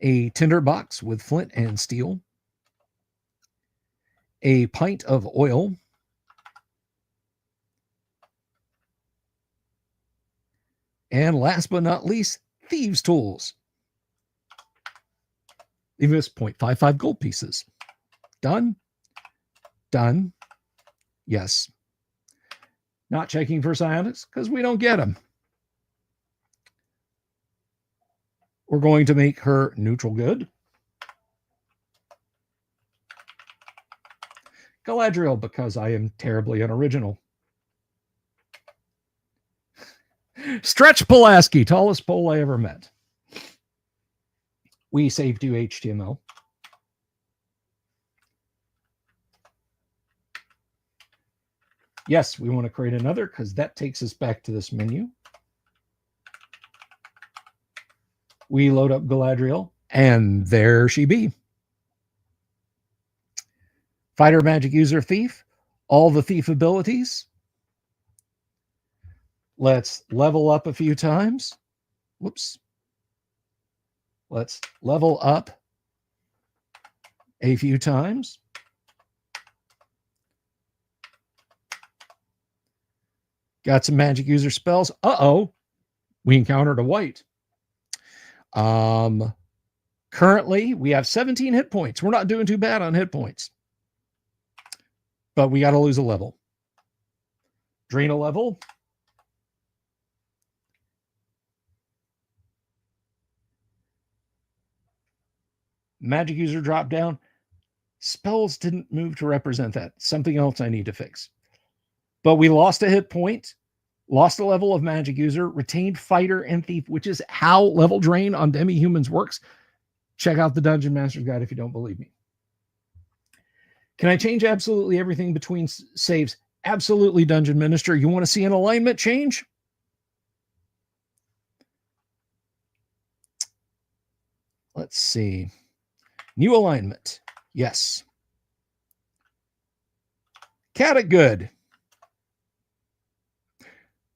A tinderbox with flint and steel. A pint of oil. And last but not least, thieves' tools. Leave us 0.55 gold pieces. Done? Done. Yes. Not checking for psionics because we don't get them. We're going to make her neutral good. Galadriel, because I am terribly unoriginal. Stretch Pulaski, tallest pole I ever met. We saved you HTML. Yes, we want to create another because that takes us back to this menu. We load up Galadriel, and there she be. Fighter, magic user, thief, all the thief abilities. Let's level up a few times. Whoops. Let's level up a few times. Got some magic user spells. Uh-oh. We encountered a white. Currently, we have 17 hit points. We're not doing too bad on hit points. But we got to lose a level. Drain a level. Magic user drop down. Spells didn't move to represent that. Something else I need to fix. But we lost a hit point, lost a level of magic user, retained fighter and thief, which is how level drain on demi-humans works. Check out the Dungeon Master's Guide if you don't believe me. Can I change absolutely everything between saves? Absolutely, Dungeon Minister. You want to see an alignment change? Let's see. New alignment. Yes. Cat good.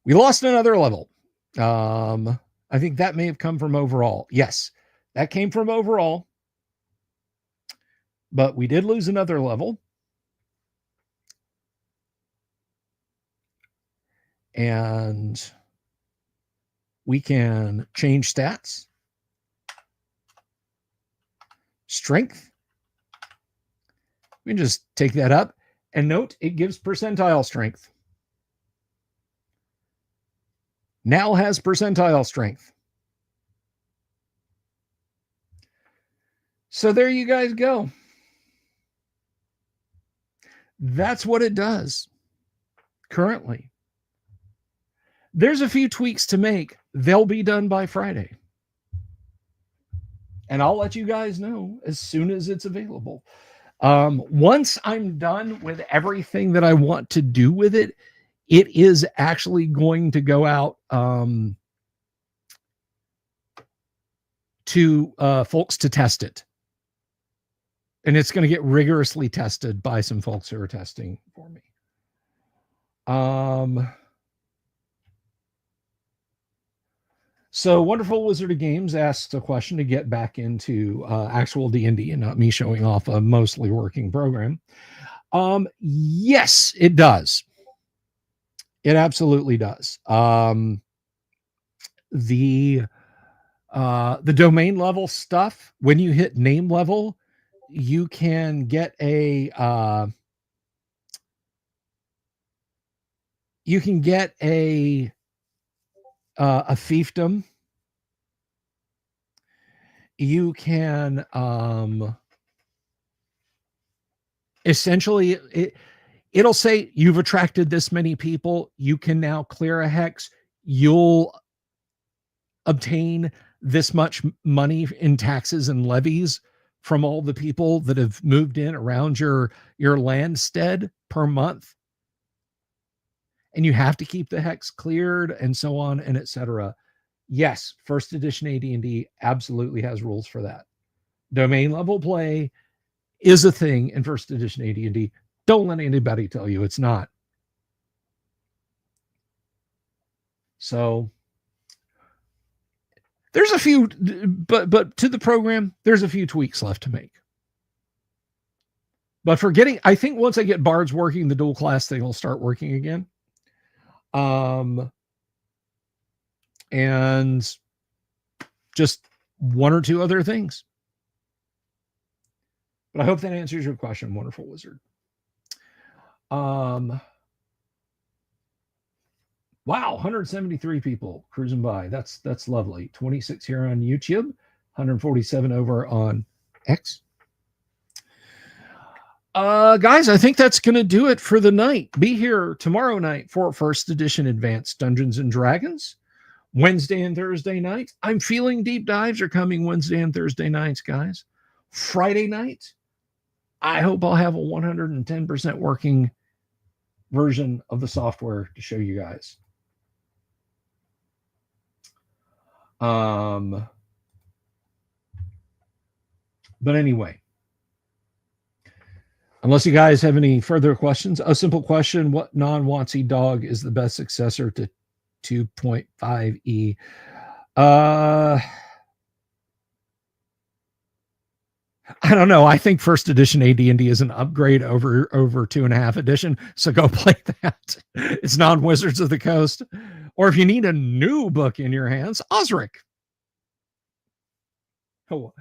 We lost another level. I think that may have come from overall. Yes, that came from overall. But we did lose another level. And we can change stats. Strength. We can just take that up. And note, it gives percentile strength. Now has percentile strength. So there you guys go. That's what it does currently. There's a few tweaks to make. They'll be done by Friday. And I'll let you guys know as soon as it's available. Once I'm done with everything that I want to do with it, it is actually going to go out to folks to test it. And it's going to get rigorously tested by some folks who are testing for me. So Wonderful Wizard of Games asked a question to get back into actual D&D and not me showing off a mostly working program. Yes, it does. It absolutely does. The domain level stuff, when you hit name level, you can get a fiefdom. You can essentially it'll say you've attracted this many people. You can now clear a hex. You'll obtain this much money in taxes and levies from all the people that have moved in around your landstead per month. And you have to keep the hex cleared and so on and etc. Yes, first edition AD&D absolutely has rules for that. Domain level play is a thing in first edition AD&D. Don't let anybody tell you it's not. So there's a few, but to the program, there's a few tweaks left to make. But for getting, I think once I get bards working, the dual class thing will start working again. And just one or two other things. But I hope that answers your question, Wonderful Wizard. Wow, 173 people cruising by. That's lovely. 26 here on YouTube, 147 over on X. Guys, I think that's going to do it for the night. Be here tomorrow night for first edition Advanced Dungeons and Dragons. Wednesday and Thursday nights. I'm feeling deep dives are coming Wednesday and Thursday nights, guys. Friday night, I hope I'll have a 110% working version of the software to show you guys. But anyway, unless you guys have any further questions, a simple question: what non-WotC dog is the best successor to 2.5e? I don't know. I think first edition AD&D is an upgrade over 2.5 edition. So go play that. It's non-Wizards of the Coast. Or if you need a new book in your hands, Osric. Oh.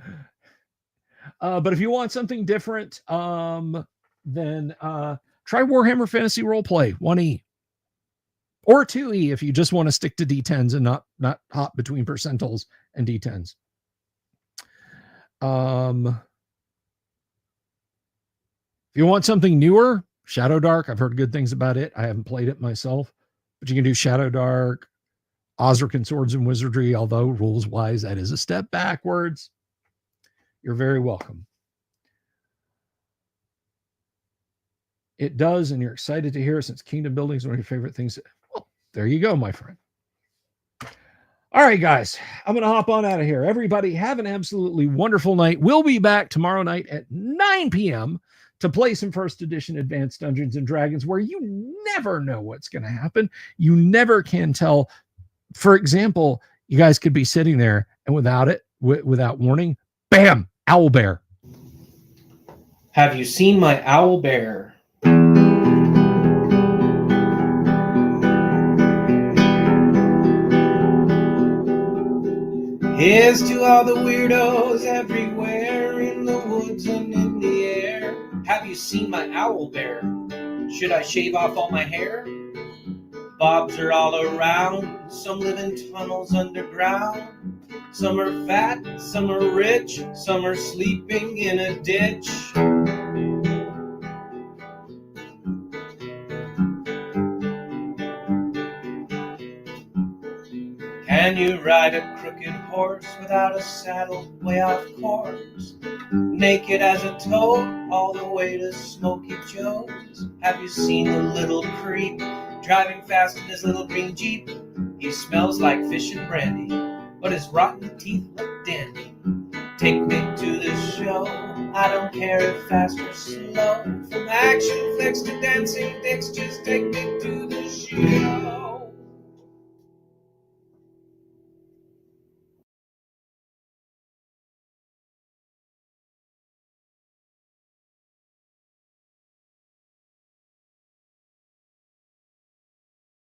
But if you want something different, then try Warhammer Fantasy Roleplay 1E. Or 2E if you just want to stick to D10s and not hop between percentiles and D10s. you want something newer, Shadow Dark, I've heard good things about it. I haven't played it myself, but you can do Shadow Dark, Ozric Swords and Wizardry, although rules-wise, that is a step backwards. You're very welcome. It does, and you're excited to hear it since kingdom building is one of your favorite things. Well, there you go, my friend. All right, guys, I'm going to hop on out of here. Everybody have an absolutely wonderful night. We'll be back tomorrow night at 9 p.m. to play some first edition Advanced Dungeons and Dragons, where you never know what's going to happen. You never can tell. For example, you guys could be sitting there and without warning, bam, owl bear. Have you seen my owl bear? Here's to all the weirdos everywhere in the woods and in the air. Have you seen my owl bear? Should I shave off all my hair? Bobs are all around. Some live in tunnels underground. Some are fat, some are rich, some are sleeping in a ditch. Can you ride a crooked horse without a saddle way off course? Naked as a toad all the way to Smoky Joe's. Have you seen the little creep driving fast in his little green Jeep? He smells like fish and brandy, but his rotten teeth look dandy. Take me to the show, I don't care if fast or slow. From action flicks to dancing dicks, just take me to the show.